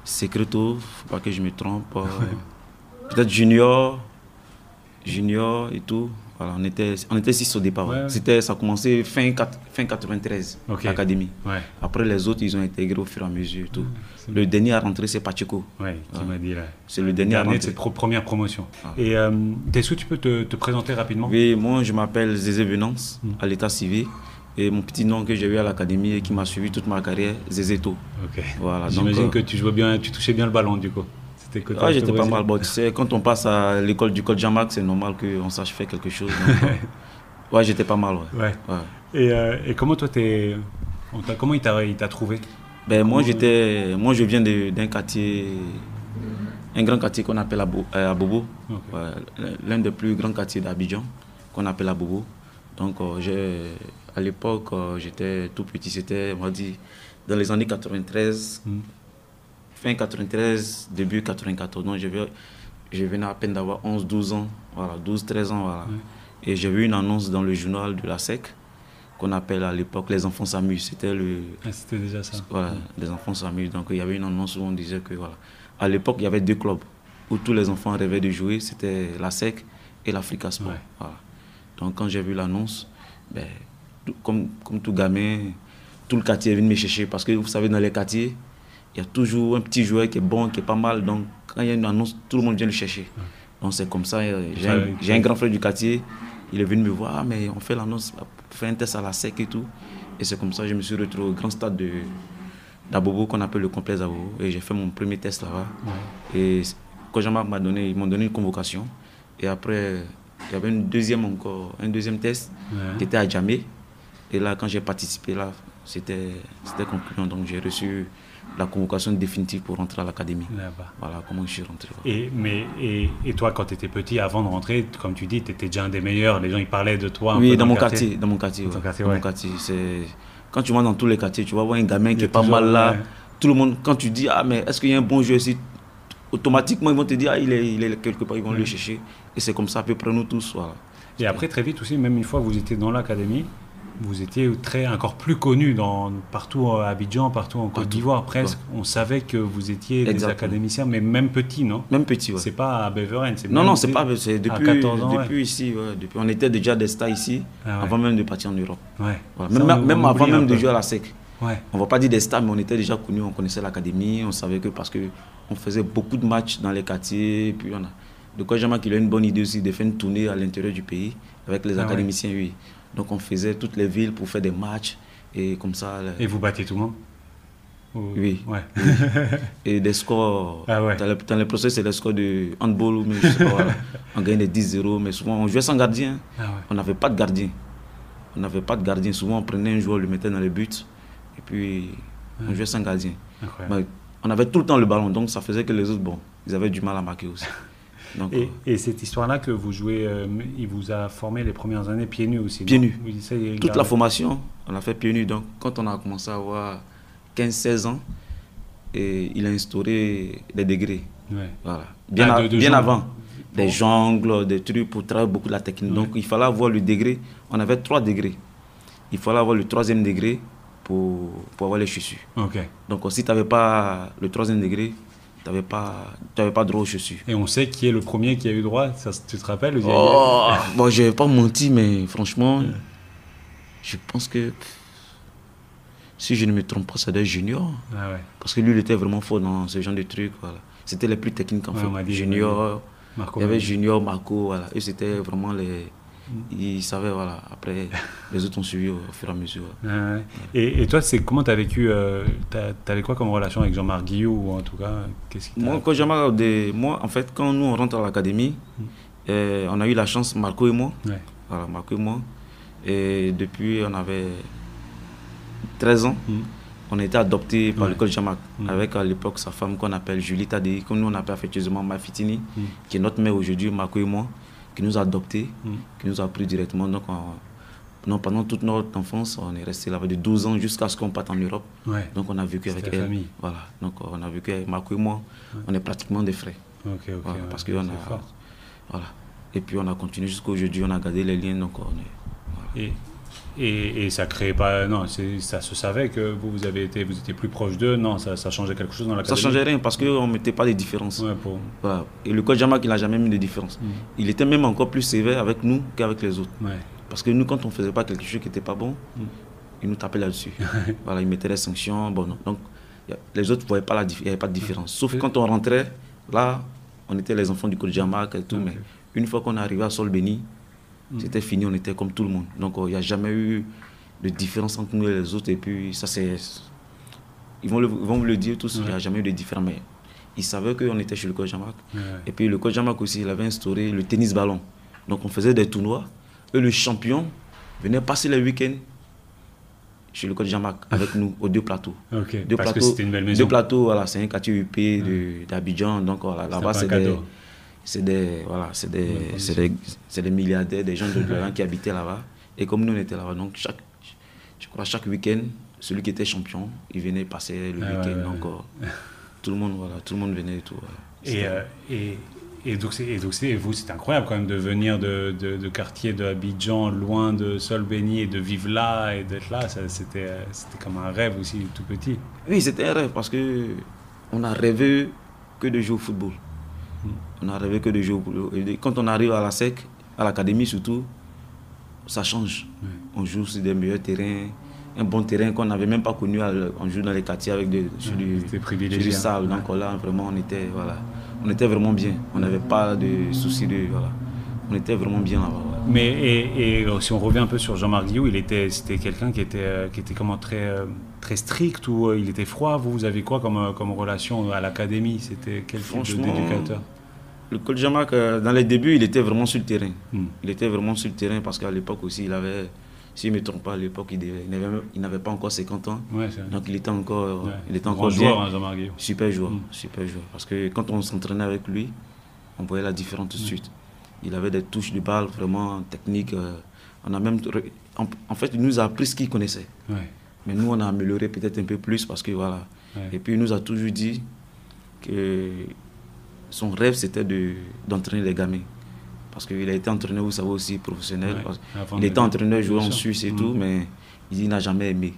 Speaker 3: Secreto, faut pas que je me trompe, peut-être Junior et tout. Voilà, on était 6 au départ. Ça a commencé fin 93, l'académie. Après les autres, ils ont intégré au fur et à mesure. Tout. Le dernier à rentrer, c'est Pacheco.
Speaker 1: Qui m'a dit là.
Speaker 3: C'est le dernier à rentrer.
Speaker 1: De cette première promotion. Et est-ce que tu peux te présenter rapidement?
Speaker 3: Oui, moi je m'appelle Zézé Venance, à l'état civil. Et mon petit nom que j'ai eu à l'académie et qui m'a suivi toute ma carrière, Zézéto.
Speaker 1: Voilà, j'imagine que tu jouais bien, tu touchais bien le ballon du coup.
Speaker 3: J'étais pas mal. Bon, tu sais, quand on passe à l'école du coach Jean-Marc, c'est normal qu'on sache faire quelque chose. Donc, j'étais pas mal.
Speaker 1: Et comment toi, comment il t'a trouvé?
Speaker 3: Moi, je viens d'un quartier, un grand quartier qu'on appelle Abobo. L'un des plus grands quartiers d'Abidjan, qu'on appelle Abobo. Donc, à l'époque, j'étais tout petit, c'était, on va dire, dans les années 93. Fin 93, début 94, donc je venais à peine d'avoir 11-12 ans, 12-13 ans, voilà. Et j'ai vu une annonce dans le journal de la SEC, qu'on appelle à l'époque Les Enfants s'amusent. C'était
Speaker 1: déjà ça.
Speaker 3: Voilà, Les Enfants s'amusent. Donc il y avait une annonce où on disait que, voilà. À l'époque, il y avait 2 clubs où tous les enfants rêvaient de jouer, c'était la SEC et l'Africa Sport. Voilà. Donc quand j'ai vu l'annonce, comme tout gamin, tout le quartier est venu me chercher, parce que vous savez, dans les quartiers, il y a toujours un petit joueur qui est bon, qui est pas mal. Donc, quand il y a une annonce, tout le monde vient le chercher. Donc, c'est comme ça. J'ai un grand frère du quartier. Il est venu me voir. Mais on fait l'annonce pour faire un test à la SEC et tout. Et c'est comme ça que je me suis retrouvé au grand stade d'Abobo, qu'on appelle le complexe d'Abobo. Et j'ai fait mon premier test là-bas. Et quand Jean-Marc ils m'ont donné une convocation. Et après, il y avait un deuxième test qui était à Djamé. Et là, quand j'ai participé, là, c'était concluant. Donc, j'ai reçu
Speaker 4: la convocation définitive pour rentrer à l'académie. Voilà comment je suis rentré.
Speaker 1: Et toi, quand tu étais petit, avant de rentrer, comme tu dis, tu étais déjà un des meilleurs. Les gens, ils parlaient de toi
Speaker 4: peu dans mon quartier. Dans mon quartier. Quand tu vas dans tous les quartiers, tu vas voir un gamin qui est pas mal là. Ouais. Tout le monde, quand tu dis, ah, mais est-ce qu'il y a un bon jeu ici, automatiquement, ils vont te dire, ah, il est quelque part, ils vont le chercher. Et c'est comme ça à peu près nous tous. Voilà.
Speaker 1: Et après, très vite aussi, même une fois que vous étiez dans l'académie, vous étiez encore plus connu partout à Abidjan, partout en Côte d'Ivoire presque. Ouais. On savait que vous étiez des académiciens, mais même petits, non?
Speaker 4: Même petits, ouais.
Speaker 1: C'est pas à Beveren,
Speaker 4: Non, c'est pas. C'est depuis 14 ans, depuis ici. Ouais. Depuis, on était déjà des stars ici, avant même de partir en Europe.
Speaker 1: Ouais.
Speaker 4: Voilà. Même avant même de jouer à la SEC. Ouais. On ne va pas dire des stars, mais on était déjà connus, on connaissait l'académie, on savait que parce qu'on faisait beaucoup de matchs dans les quartiers. Puis de quoi jamais qu'il a une bonne idée aussi de faire une tournée à l'intérieur du pays avec les académiciens, oui. Donc on faisait toutes les villes pour faire des matchs et comme ça.
Speaker 1: Et vous battiez tout le monde?
Speaker 4: Oui. Ouais. Et des scores. Dans les procès, c'est des scores de handball ou je sais pas, voilà. On gagnait des 10-0, mais souvent on jouait sans gardien. On n'avait pas de gardien. Souvent on prenait un joueur, on le mettait dans les buts et puis on jouait sans gardien. Mais on avait tout le temps le ballon, donc ça faisait que les autres, ils avaient du mal à marquer aussi. Donc,
Speaker 1: et cette histoire-là que vous jouez, il vous a formé les premières années pieds nus aussi?
Speaker 4: Pieds nus. Toute la formation, on a fait pieds nus. Donc, quand on a commencé à avoir 15-16 ans, il a instauré des degrés. Ouais. Voilà. Bien avant. Des jongles, des trucs pour travailler beaucoup de la technique. Ouais. Donc, il fallait avoir le degré. On avait 3 degrés. Il fallait avoir le 3e degré pour avoir les chaussures.
Speaker 1: Okay.
Speaker 4: Donc, si tu n'avais pas le 3e degré, tu n'avais pas droit aux chaussures.
Speaker 1: Et on sait qui est le premier qui a eu droit, tu te rappelles?
Speaker 4: Bon, je ne vais pas mentir, mais franchement, je pense que, si je ne me trompe pas, ça doit être Junior.
Speaker 1: Ah ouais.
Speaker 4: Parce que lui, il était vraiment fort dans ce genre de trucs. Voilà. C'était les plus techniques en fait. Junior, il y avait Junior, Marco, voilà. Eux, c'était vraiment les... Ils savaient, voilà. Après, les autres ont suivi au fur et à mesure.
Speaker 1: Voilà. Et toi, comment tu as vécu, t'avais quoi comme relation avec Jean-Marc Guillou, ou en tout cas,
Speaker 4: moi, en fait, quand nous, on rentre à l'académie, on a eu la chance, Marco et moi. Ouais. Voilà, Marco et moi. Et depuis, on avait 13 ans. On a été adoptés par l'école Jean-Marc, avec à l'époque sa femme qu'on appelle Julie Tadei, comme nous on appelle affectueusement Mafitini, qui est notre mère aujourd'hui, Marco et moi, qui nous a adoptés, qui nous a pris directement. Donc, pendant toute notre enfance, on est resté là-bas de 12 ans jusqu'à ce qu'on parte en Europe. Ouais. Donc, on a vécu avec elle. Famille. Voilà. Donc, on a vécu avec Marco et moi. Ouais. On est pratiquement des frères.
Speaker 1: Okay,
Speaker 4: voilà, parce que voilà. Et puis, on a continué jusqu'à aujourd'hui. On a gardé les liens. Donc, on est. Voilà.
Speaker 1: Et ça créait pas... Non, ça se savait que vous étiez plus proche d'eux. Non, ça changeait quelque chose dans l'académie.
Speaker 4: Ça changeait rien parce qu'on ne mettait pas de différence. Ouais, voilà. Et le coach Jean-Marc, il n'a jamais mis de différence. Il était même encore plus sévère avec nous qu'avec les autres. Ouais. Parce que nous, quand on ne faisait pas quelque chose qui n'était pas bon, il nous tapait là-dessus. Voilà, il mettait des sanctions. Bon, non. Donc, les autres ne voyaient pas il n'y avait pas de différence. Sauf quand on rentrait, là, on était les enfants du coach Jean-Marc et tout. Okay. Mais une fois qu'on est arrivé à Sol Béni, c'était fini, on était comme tout le monde. Donc, il n'y a jamais eu de différence entre nous et les autres. Et puis, ça, c'est... Ils vont vous le dire tous, il n'y a jamais eu de différence. Mais ils savaient qu'on était chez le coach Jean-Marc. Et puis, le coach Jean-Marc aussi, il avait instauré le tennis-ballon. Donc, on faisait des tournois. Et le champion venait passer les week-ends chez le coach Jean-Marc avec nous, aux 2 plateaux.
Speaker 1: Okay, parce que c'était une belle maison.
Speaker 4: 2 plateaux, voilà, c'est un quartier UP d'Abidjan. Donc, voilà, là-bas, c'est des milliardaires, des gens de l'Orient qui habitaient là-bas. Et comme nous, on était là-bas, donc chaque week-end, celui qui était champion, il venait passer le week-end. Donc, tout le monde venait et tout. Voilà.
Speaker 1: Et donc vous, c'était incroyable quand même de venir de quartier d'Abidjan, loin de Sol Béni, et de vivre là et d'être là. C'était comme un rêve aussi, tout petit.
Speaker 4: Oui, c'était un rêve parce qu'on a rêvé que de jouer au football. On a rêvé que de jouer au football. Et quand on arrive à la SEC, à l'académie surtout, ça change. On joue sur des meilleurs terrains, un bon terrain qu'on n'avait même pas connu. On joue dans les quartiers avec sur du sable. Donc là, vraiment, on était vraiment bien. On n'avait pas de soucis on était vraiment bien là-bas.
Speaker 1: Mais et si on revient un peu sur Jean-Marc Guillou, c'était quelqu'un qui était comment très strict, ou il était froid. Vous avez quoi comme relation à l'académie? C'était quel type d'éducateur?
Speaker 4: Le coach Jean-Marc, dans les débuts, il était vraiment sur le terrain. Il était vraiment sur le terrain parce qu'à l'époque aussi, il avait Si je ne me trompe pas, à l'époque, il n'avait pas encore 50 ans.
Speaker 1: Ouais,
Speaker 4: donc il était encore,
Speaker 1: grand joueur, hein, Jean-Marc Guillaume.
Speaker 4: Super joueur, super joueur. Parce que quand on s'entraînait avec lui, on voyait la différence tout de suite. Il avait des touches de balle vraiment techniques. On a même, en fait, il nous a appris ce qu'il connaissait. Ouais. Mais nous, on a amélioré peut-être un peu plus parce que voilà. Ouais. Et puis, il nous a toujours dit que son rêve, c'était d'entraîner les gamins. Parce qu'il a été entraîneur, vous savez aussi, professionnel. Ouais. Il était entraîneur, joueur en Suisse et tout, mais il n'a jamais aimé.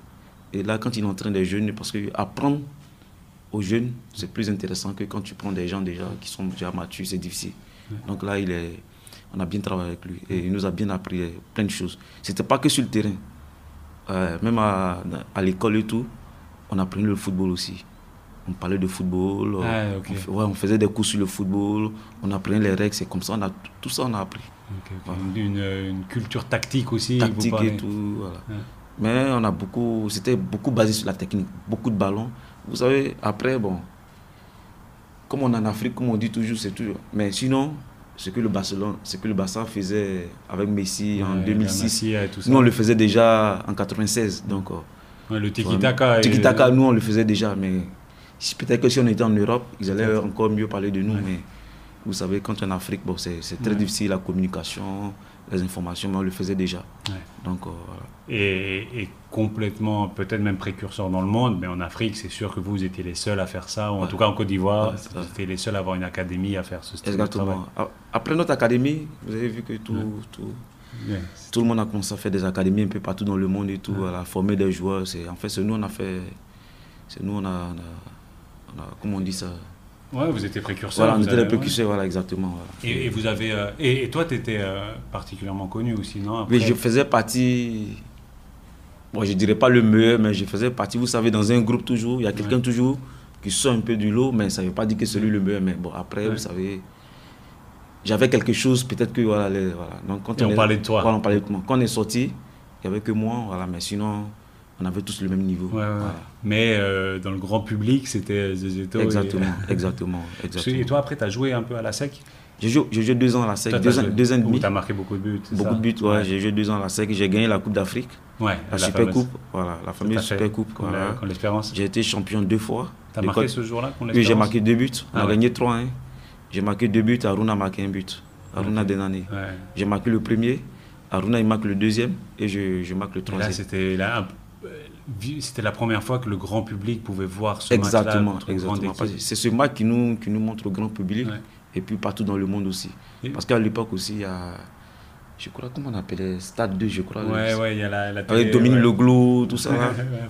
Speaker 4: Et là, quand il entraîne des jeunes, parce qu'apprendre aux jeunes, c'est plus intéressant que quand tu prends des gens déjà qui sont déjà matures, c'est difficile. Ouais. Donc là, on a bien travaillé avec lui et il nous a bien appris plein de choses. C'était pas que sur le terrain. Même à l'école et tout, on apprenait le football aussi. On parlait de football, okay. On faisait des cours sur le football, on apprenait les règles, c'est comme ça, tout ça on a appris.
Speaker 1: Okay. Voilà. Une culture tactique aussi.
Speaker 4: Tactique et tout, voilà. Ouais. Mais c'était beaucoup basé sur la technique, beaucoup de ballons. Vous savez, après, bon, comme on est en Afrique, comme on dit toujours, c'est toujours. Mais sinon, ce que le Barça faisait avec Messi en 2006, nous on le faisait déjà en 96. Donc,
Speaker 1: le tiki-taka.
Speaker 4: Tiki-taka, nous on le faisait déjà, mais peut-être que si on était en Europe, ils allaient encore mieux parler de nous. Ouais. Mais vous savez, quand on est en Afrique, bon, c'est très difficile, la communication, les informations, mais on le faisait déjà. Ouais. Donc, voilà.
Speaker 1: Et complètement, peut-être même précurseur dans le monde, mais en Afrique, c'est sûr que vous étiez les seuls à faire ça, ou en tout cas en Côte d'Ivoire, vous étiez les seuls à avoir une académie, à faire ce style de travail.
Speaker 4: Après notre académie, vous avez vu que tout le monde a commencé à faire des académies un peu partout dans le monde et tout, à former des joueurs. En fait, c'est nous, on a fait... C'est nous, on a comment on dit ça?
Speaker 1: Ouais, vous étiez précurseurs.
Speaker 4: Voilà, on était les précurseurs, voilà, exactement. Voilà.
Speaker 1: Et vous avez... et toi, tu étais particulièrement connu aussi, non?
Speaker 4: Après... Oui, je faisais partie... Bon, je ne dirais pas le meilleur, mais je faisais partie, vous savez, dans un groupe toujours, il y a quelqu'un toujours qui sort un peu du lot, mais ça ne veut pas dire que c'est lui le meilleur. Mais bon, après, vous savez, j'avais quelque chose, peut-être que... Voilà. Donc, quand
Speaker 1: on parlait de toi.
Speaker 4: Voilà, on parlait de moi. Quand on est sorti, il n'y avait que moi, voilà, mais sinon... On avait tous le même niveau.
Speaker 1: Ouais. Voilà. Mais dans le grand public, c'était Zézeto.
Speaker 4: Exactement.
Speaker 1: Et toi, après, tu as joué un peu à la SEC?
Speaker 4: J'ai joué 2 ans à la SEC, 2 ans et demi.
Speaker 1: Tu as marqué beaucoup de buts.
Speaker 4: Beaucoup de buts, ouais. J'ai joué 2 ans à la SEC. J'ai gagné la Coupe d'Afrique.
Speaker 1: Ouais,
Speaker 4: la Super Coupe. Voilà, la fameuse Super Coupe.
Speaker 1: Voilà. L'Espérance.
Speaker 4: J'ai été champion 2 fois.
Speaker 1: Tu as marqué ce jour-là contre l'Espérance?
Speaker 4: Oui, j'ai marqué 2 buts. On a gagné 3-1. J'ai marqué 2 buts. Aruna a marqué 1 but. Aruna Denane. Ouais. J'ai marqué le premier. Aruna, il marque le deuxième. Et je marque le troisième.
Speaker 1: C'était la première fois que le grand public pouvait voir ce match-là.
Speaker 4: Exactement. C'est ce match qui nous montre au grand public, et puis partout dans le monde aussi. Parce qu'à l'époque aussi, il y a, je crois, comment on appelait, Stade 2, je crois.
Speaker 1: Il y a la télé,
Speaker 4: avec Dominique Leglou, tout ça.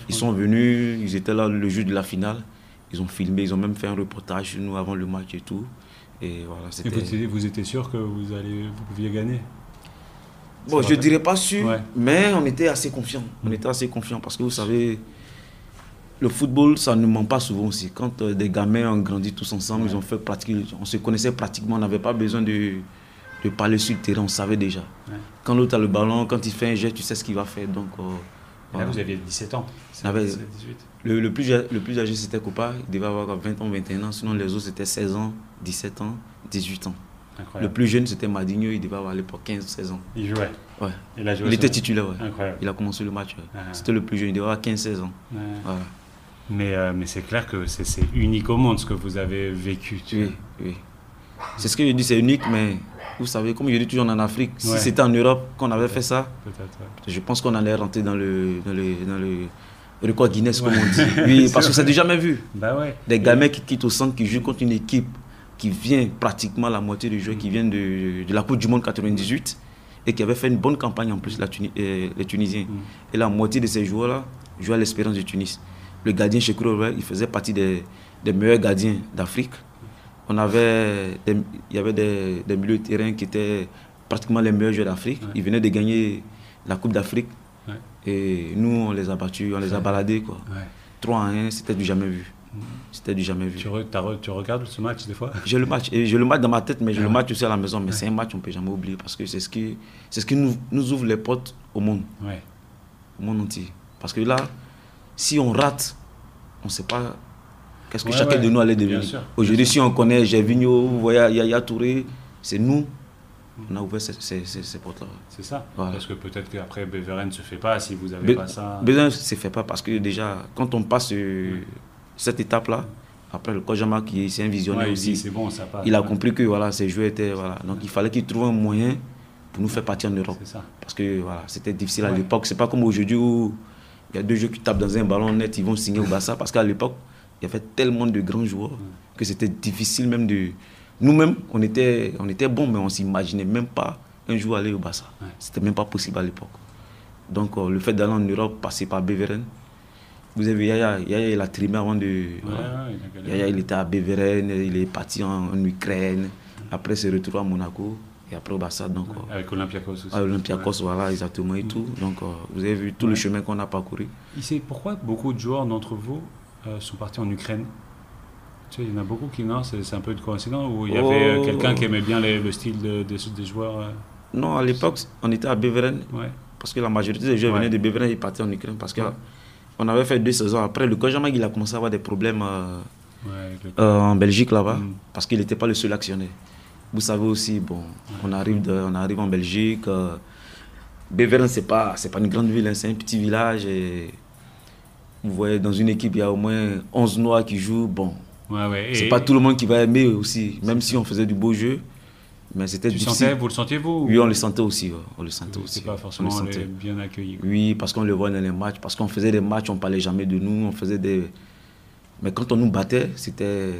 Speaker 4: Ils sont venus, ils étaient là le jour de la finale. Ils ont filmé, ils ont même fait un reportage sur nous avant le match et tout. Et voilà,
Speaker 1: et vous étiez sûr que vous pouviez gagner?
Speaker 4: Bon, je ne dirais pas sûr, mais on était assez confiants. On était assez confiants parce que vous savez, le football, ça ne ment pas souvent aussi. Quand des gamins ont grandi tous ensemble, ils ont fait on se connaissait pratiquement, on n'avait pas besoin de parler sur le terrain, on savait déjà. Ouais. Quand l'autre a le ballon, quand il fait un geste, tu sais ce qu'il va faire. Donc,
Speaker 1: là, vous aviez 17 ans,
Speaker 4: 17, 18. Le plus âgé, c'était Copa, il devait avoir 20 ans, 21 ans. Sinon, les autres, c'était 16 ans, 17 ans, 18 ans. Incroyable. Le plus jeune, c'était Madinho, il devait avoir à l'époque 15-16 ans.
Speaker 1: Il jouait?
Speaker 4: Ouais. Il était titulaire, ouais. Incroyable. Il a commencé le match. Ouais. C'était le plus jeune, il devait avoir 15-16 ans.
Speaker 1: Voilà. Mais c'est clair que c'est unique au monde ce que vous avez vécu.
Speaker 4: Oui. C'est ce que je dis, c'est unique, mais vous savez, comme je dis toujours en Afrique, si c'était en Europe qu'on avait fait ça, je pense qu'on allait rentrer dans le record Guinness, comme on dit. Oui, parce que c'est déjà jamais vu.
Speaker 1: Bah ouais.
Speaker 4: Des gamins qui quittent au centre, qui jouent contre une équipe qui vient pratiquement la moitié des joueurs qui viennent de la Coupe du Monde 98 et qui avait fait une bonne campagne en plus, les Tunisiens. Et la moitié de ces joueurs-là jouaient à l'Espérance de Tunis. Le gardien Chekro, il faisait partie des meilleurs gardiens d'Afrique. Il y avait des milieux de terrain qui étaient pratiquement les meilleurs joueurs d'Afrique. Ils venaient de gagner la Coupe d'Afrique. Et nous, on les a battus, on les a baladés. 3-1, c'était du jamais vu. C'était du jamais vu.
Speaker 1: Tu regardes ce match des fois?
Speaker 4: J'ai le match dans ma tête, mais j'ai le match aussi à la maison. Mais c'est un match qu'on ne peut jamais oublier parce que c'est ce qui nous ouvre les portes au monde. Au monde entier. Parce que là, si on rate, on ne sait pas qu'est-ce que chacun de nous allait devenir. Aujourd'hui, si on connaît Gervinho, Yaya Touré, c'est nous On a ouvert ces portes-là.
Speaker 1: C'est ça. Voilà. Parce que peut-être qu'après Beveren ne se fait pas si vous n'avez pas ça.
Speaker 4: Beveren ne se fait pas parce que déjà, quand on passe cette étape-là, après le coach Jean-Marc, c'est un visionnaire aussi.
Speaker 1: C'est bon, ça passe.
Speaker 4: Il a compris que voilà, ces joueurs étaient. Voilà. Donc il fallait qu'il trouve un moyen pour nous faire partir en Europe.
Speaker 1: Ça.
Speaker 4: Parce que voilà, c'était difficile à l'époque. C'est pas comme aujourd'hui où il y a 2 joueurs qui tapent dans un ballon net, ils vont signer au Barça. Parce qu'à l'époque, il y avait tellement de grands joueurs que c'était difficile même de. Nous-mêmes, on était bons, mais on ne s'imaginait même pas un jour aller au Barça. C'était même pas possible à l'époque. Donc le fait d'aller en Europe, passer par Beveren. Vous avez vu, Yaya, il a trimé avant de. Yaya, il était à Beveren, il est parti en Ukraine. Après, il s'est retrouvé à Monaco. Et après au Barça. Donc,
Speaker 1: avec Olympiakos aussi.
Speaker 4: Olympiakos, voilà, exactement. Et tout. Donc, vous avez vu tout le chemin qu'on a parcouru.
Speaker 1: Pourquoi beaucoup de joueurs d'entre vous sont partis en Ukraine? Tu sais, il y en a beaucoup qui, non, c'est un peu de coïncidence, ou il y avait quelqu'un qui aimait bien le style des joueurs
Speaker 4: Non, à l'époque, on était à Beveren. Parce que la majorité des joueurs venaient de Beveren et partaient en Ukraine. Parce qu'on avait fait 2 saisons. Après, le coach Jean-Marc, il a commencé à avoir des problèmes en Belgique là-bas. Parce qu'il n'était pas le seul actionnaire. Vous savez aussi, bon, on arrive en Belgique. Beveren, c'est pas une grande ville, hein, c'est un petit village. Et vous voyez, dans une équipe, il y a au moins 11 Noirs qui jouent. Bon, c'est pas tout le monde qui va aimer aussi, même si on faisait du beau jeu. Mais c'était difficile.
Speaker 1: Vous le sentiez, vous?
Speaker 4: Oui, on le sentait aussi. On le sentait aussi.
Speaker 1: C'est pas forcément bien accueilli.
Speaker 4: Oui, parce qu'on le voit dans les matchs. Parce qu'on faisait des matchs, on parlait jamais de nous. On faisait des... Mais quand on nous battait, c'était...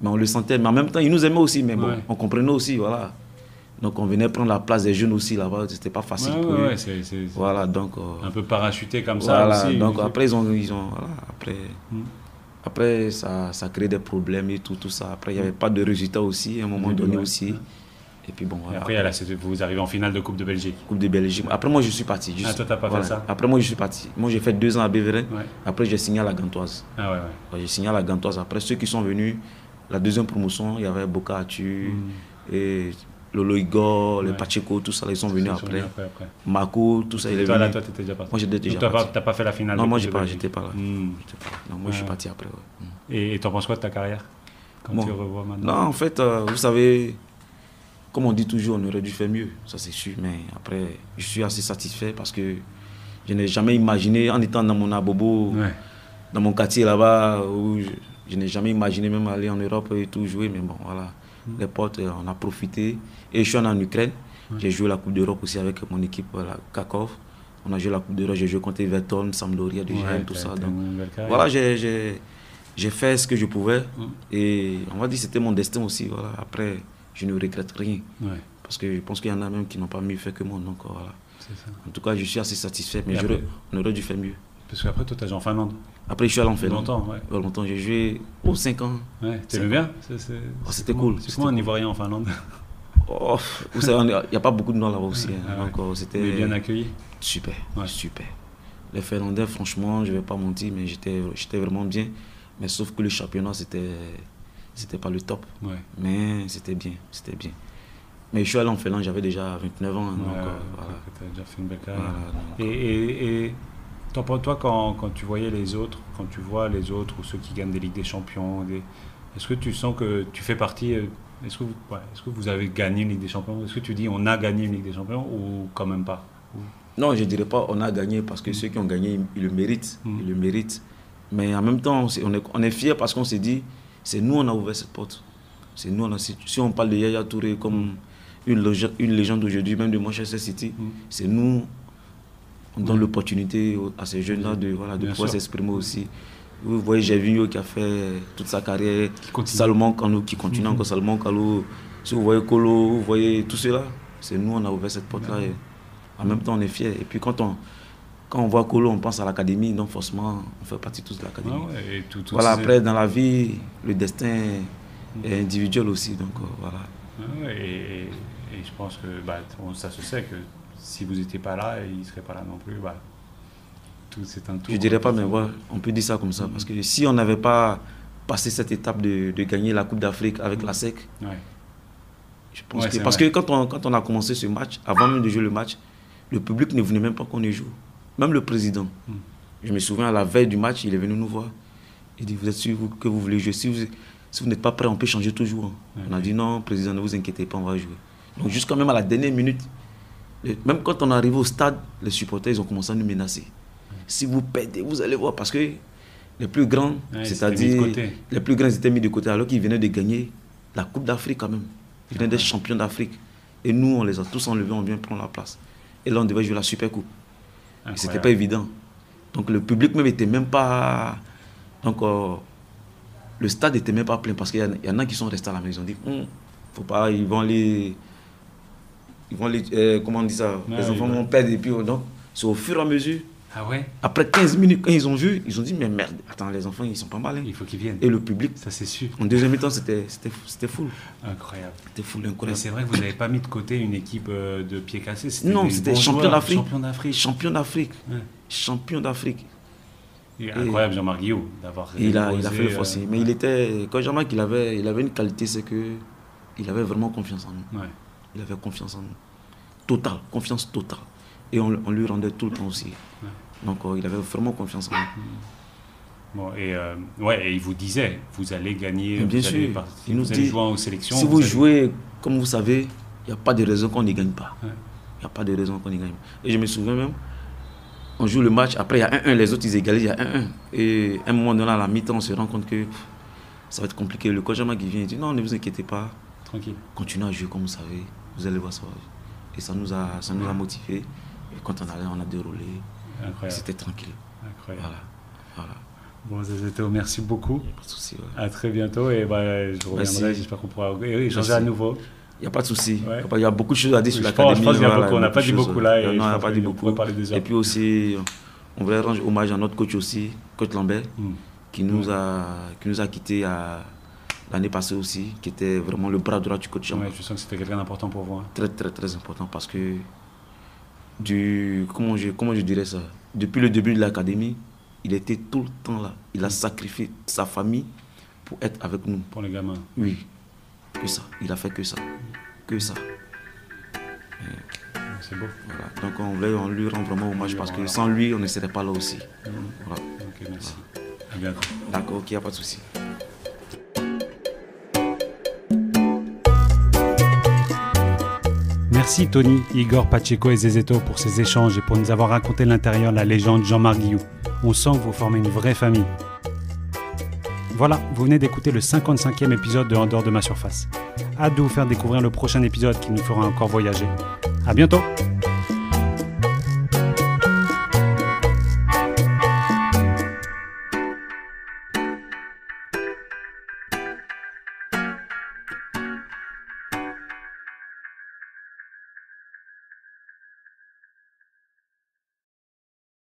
Speaker 4: Mais on le sentait. Mais en même temps, ils nous aimaient aussi. Mais bon, on comprenait aussi, voilà. Donc on venait prendre la place des jeunes aussi là-bas. C'était pas facile pour eux. Voilà, donc...
Speaker 1: un peu parachuté comme ça aussi.
Speaker 4: Donc après, ils ont voilà, après ça crée des problèmes et tout ça. Après, il n'y avait pas de résultat aussi, à un moment donné aussi. Et puis bon, voilà.
Speaker 1: Et après, vous arrivez en finale de Coupe de Belgique.
Speaker 4: Coupe de Belgique. Après, moi, je suis parti.
Speaker 1: Toi, t'as pas fait ça?
Speaker 4: Après, moi, je suis parti. Moi, j'ai fait 2 ans à Beveren. Après, j'ai signé à la Gantoise. J'ai signé à la Gantoise. Après, ceux qui sont venus, la deuxième promotion, il y avait Boca Atu et Lolo Igor, les Pacheco, tout ça, ils sont venus après. Marco, tout ça, il est venu.
Speaker 1: Toi, tu étais déjà parti.
Speaker 4: Moi, j'étais déjà parti.
Speaker 1: Tu n'as pas fait la finale?
Speaker 4: Non, moi, j'étais pas là. Non, moi, je suis parti après.
Speaker 1: Et tu en penses quoi de ta carrière quand tu revois maintenant?
Speaker 4: Non, en fait, vous savez, comme on dit toujours, on aurait dû faire mieux, ça c'est sûr. Mais après, je suis assez satisfait parce que je n'ai jamais imaginé, en étant dans mon abobo, dans mon quartier là-bas, où je n'ai jamais imaginé même aller en Europe et tout jouer. Mais bon, voilà, les potes, on a profité. Et je suis en Ukraine. J'ai joué la Coupe d'Europe aussi avec mon équipe, la Kakov. On a joué la Coupe d'Europe, j'ai joué contre Everton, Sampdoria, tout ça. Donc, voilà, j'ai fait ce que je pouvais. Et on va dire que c'était mon destin aussi. Voilà. Après, je ne regrette rien. Parce que je pense qu'il y en a même qui n'ont pas mieux fait que moi. Donc, voilà. En tout cas, je suis assez satisfait. Mais on aurait dû faire mieux.
Speaker 1: Parce qu'après, toi, tu as joué en Finlande.
Speaker 4: Après, je suis allé en Finlande.
Speaker 1: Longtemps,
Speaker 4: j'ai joué 5 ans.
Speaker 1: T'aimais bien?
Speaker 4: C'était cool.
Speaker 1: C'est comment un Ivoirien en Finlande?
Speaker 4: Vous savez, il n'y a pas beaucoup de noms là-bas aussi. Donc, c'était
Speaker 1: bien accueilli.
Speaker 4: Super. Les Finlandais, franchement, je ne vais pas mentir, mais j'étais vraiment bien. Mais sauf que le championnat, c'était pas le top. Mais c'était bien. Mais je suis allé en Finlande, j'avais déjà 29 ans.
Speaker 1: Tu as déjà fait une belle carrière. Et toi, quand tu voyais les autres, quand tu vois les autres ou ceux qui gagnent des Ligues des Champions, est-ce que tu sens que tu fais partie... Est-ce que vous avez gagné une Ligue des Champions? Est-ce que tu dis on a gagné une Ligue des Champions ou quand même pas?
Speaker 4: Non, je ne dirais pas on a gagné parce que ceux qui ont gagné, ils le méritent. Ils le méritent. Mais en même temps, on est fiers parce qu'on s'est dit, c'est nous on a ouvert cette porte. C'est nous si on parle de Yaya Touré comme une légende aujourd'hui, même de Manchester City, c'est nous on donne l'opportunité à ces jeunes-là de pouvoir s'exprimer aussi. Vous voyez Gervinho qui a fait toute sa carrière, Salomon Kalou qui continue encore, Salomon Kalou. Si vous voyez Kolo, vous voyez tout cela, c'est nous on a ouvert cette porte-là. Et en même temps on est fiers. Et puis quand on voit Kolo, on pense à l'académie, donc forcément on fait partie tous de l'académie. Voilà, après dans la vie, le destin est individuel aussi. Donc voilà.
Speaker 1: Et je pense que ça se sait que si vous n'étiez pas là, il ne serait pas là non plus. C'est un tout.
Speaker 4: Je ne dirais pas, mais voilà, on peut dire ça comme ça. Parce que si on n'avait pas passé cette étape de gagner la Coupe d'Afrique avec la SEC, je pense que... Parce que quand on a commencé ce match, avant même de jouer le match, le public ne venait même pas qu'on y joue. Même le président. Je me souviens, à la veille du match, il est venu nous voir. Il dit, vous êtes sûr que vous voulez jouer? Si vous n'êtes pas prêt, on peut changer toujours. On a dit, non, président, ne vous inquiétez pas, on va jouer. Donc jusqu'à même à la dernière minute, même quand on est arrivé au stade, les supporters ils ont commencé à nous menacer. Si vous perdez, vous allez voir, parce que les plus grands, c'est-à-dire les plus grands étaient mis de côté alors qu'ils venaient de gagner la Coupe d'Afrique quand même. Ils venaient des champions d'Afrique. Et nous, on les a tous enlevés, on vient prendre la place. Et là, on devait jouer la Super Coupe. Et c'était pas évident. Donc le public même était même pas... Donc le stade n'était même pas plein parce qu'il y en a qui sont restés à la maison. Ils ont dit, faut pas, ils vont aller... comment on dit ça? Les enfants vont perdre. Et puis, donc, c'est au fur et à mesure.
Speaker 1: Ah ouais?
Speaker 4: Après 15 minutes, quand ils ont vu, ils ont dit, mais merde, attends, les enfants, ils sont pas mal. Hein.
Speaker 1: Il faut qu'ils viennent.
Speaker 4: Et le public,
Speaker 1: ça c'est sûr.
Speaker 4: En deuxième mi-temps, c'était fou.
Speaker 1: Incroyable.
Speaker 4: C'était fou, incroyable.
Speaker 1: Mais c'est vrai que vous n'avez pas mis de côté une équipe de pied cassé.
Speaker 4: Non, c'était champion d'Afrique.
Speaker 1: Champion d'Afrique.
Speaker 4: Ouais. Champion d'Afrique.
Speaker 1: Incroyable, Jean-Marc Guillot, d'avoir.
Speaker 4: Il a fait le forcé. Mais il était. Quand Jean-Marc, il avait une qualité, c'est qu'il avait vraiment confiance en nous. Ouais. Il avait confiance en nous. Totale, confiance totale. Et on lui rendait tout le temps aussi. Ouais. Donc il avait vraiment confiance en nous.
Speaker 1: Bon, et il vous disait, vous allez gagner,
Speaker 4: bien sûr.
Speaker 1: Vous allez jouer aux sélections.
Speaker 4: Si vous jouez, comme vous savez, il n'y a pas de raison qu'on n'y gagne pas. Il n'y a pas de raison qu'on n'y gagne pas. Et je me souviens même, on joue le match, après il y a 1-1, les autres ils égalisent, il y a 1-1. Et à un moment donné, à la mi-temps, on se rend compte que ça va être compliqué. Le coach Jean-Marc vient et dit, non, ne vous inquiétez pas.
Speaker 1: Tranquille.
Speaker 4: Continuez à jouer comme vous savez, vous allez voir ça. Et ça nous a motivés. Et quand on allait, on a déroulé. C'était tranquille.
Speaker 1: Incroyable. Voilà. Bon, Zézeto, merci beaucoup.
Speaker 4: Pas de souci. Ouais.
Speaker 1: À très bientôt et je reviendrai. J'espère qu'on pourra échanger à nouveau.
Speaker 4: Il n'y a pas de souci. Ouais. Il y a beaucoup de choses à dire sur
Speaker 1: l'académie. Je pense qu'il y a beaucoup. On n'a pas dit beaucoup là.
Speaker 4: Non, on n'a pas dit beaucoup. Et puis aussi, on voulait rendre hommage à notre coach aussi, coach Lambert, qui nous a quittés l'année passée aussi, qui était vraiment le bras droit du coach Jean.
Speaker 1: Ouais, je sens que c'était quelqu'un d'important pour vous. Hein.
Speaker 4: Très, très, très important parce que comment je dirais ça, depuis le début de l'académie, il était tout le temps là. Il a sacrifié sa famille pour être avec nous.
Speaker 1: Pour les gamins.
Speaker 4: Oui, que ça. Il a fait que ça. Que ça.
Speaker 1: C'est beau.
Speaker 4: Voilà. Donc on lui rend vraiment hommage parce que sans lui, on ne serait pas là aussi. Voilà.
Speaker 1: Ok, merci. À bientôt.
Speaker 4: D'accord, ok, il n'y a pas de souci.
Speaker 1: Merci Tony, Igor, Pacheco et Zézeto pour ces échanges et pour nous avoir raconté l'intérieur de la légende Jean-Marc Guillot. On sent que vous formez une vraie famille. Voilà, vous venez d'écouter le 55e épisode de En dehors de ma surface. Hâte de vous faire découvrir le prochain épisode qui nous fera encore voyager. À bientôt!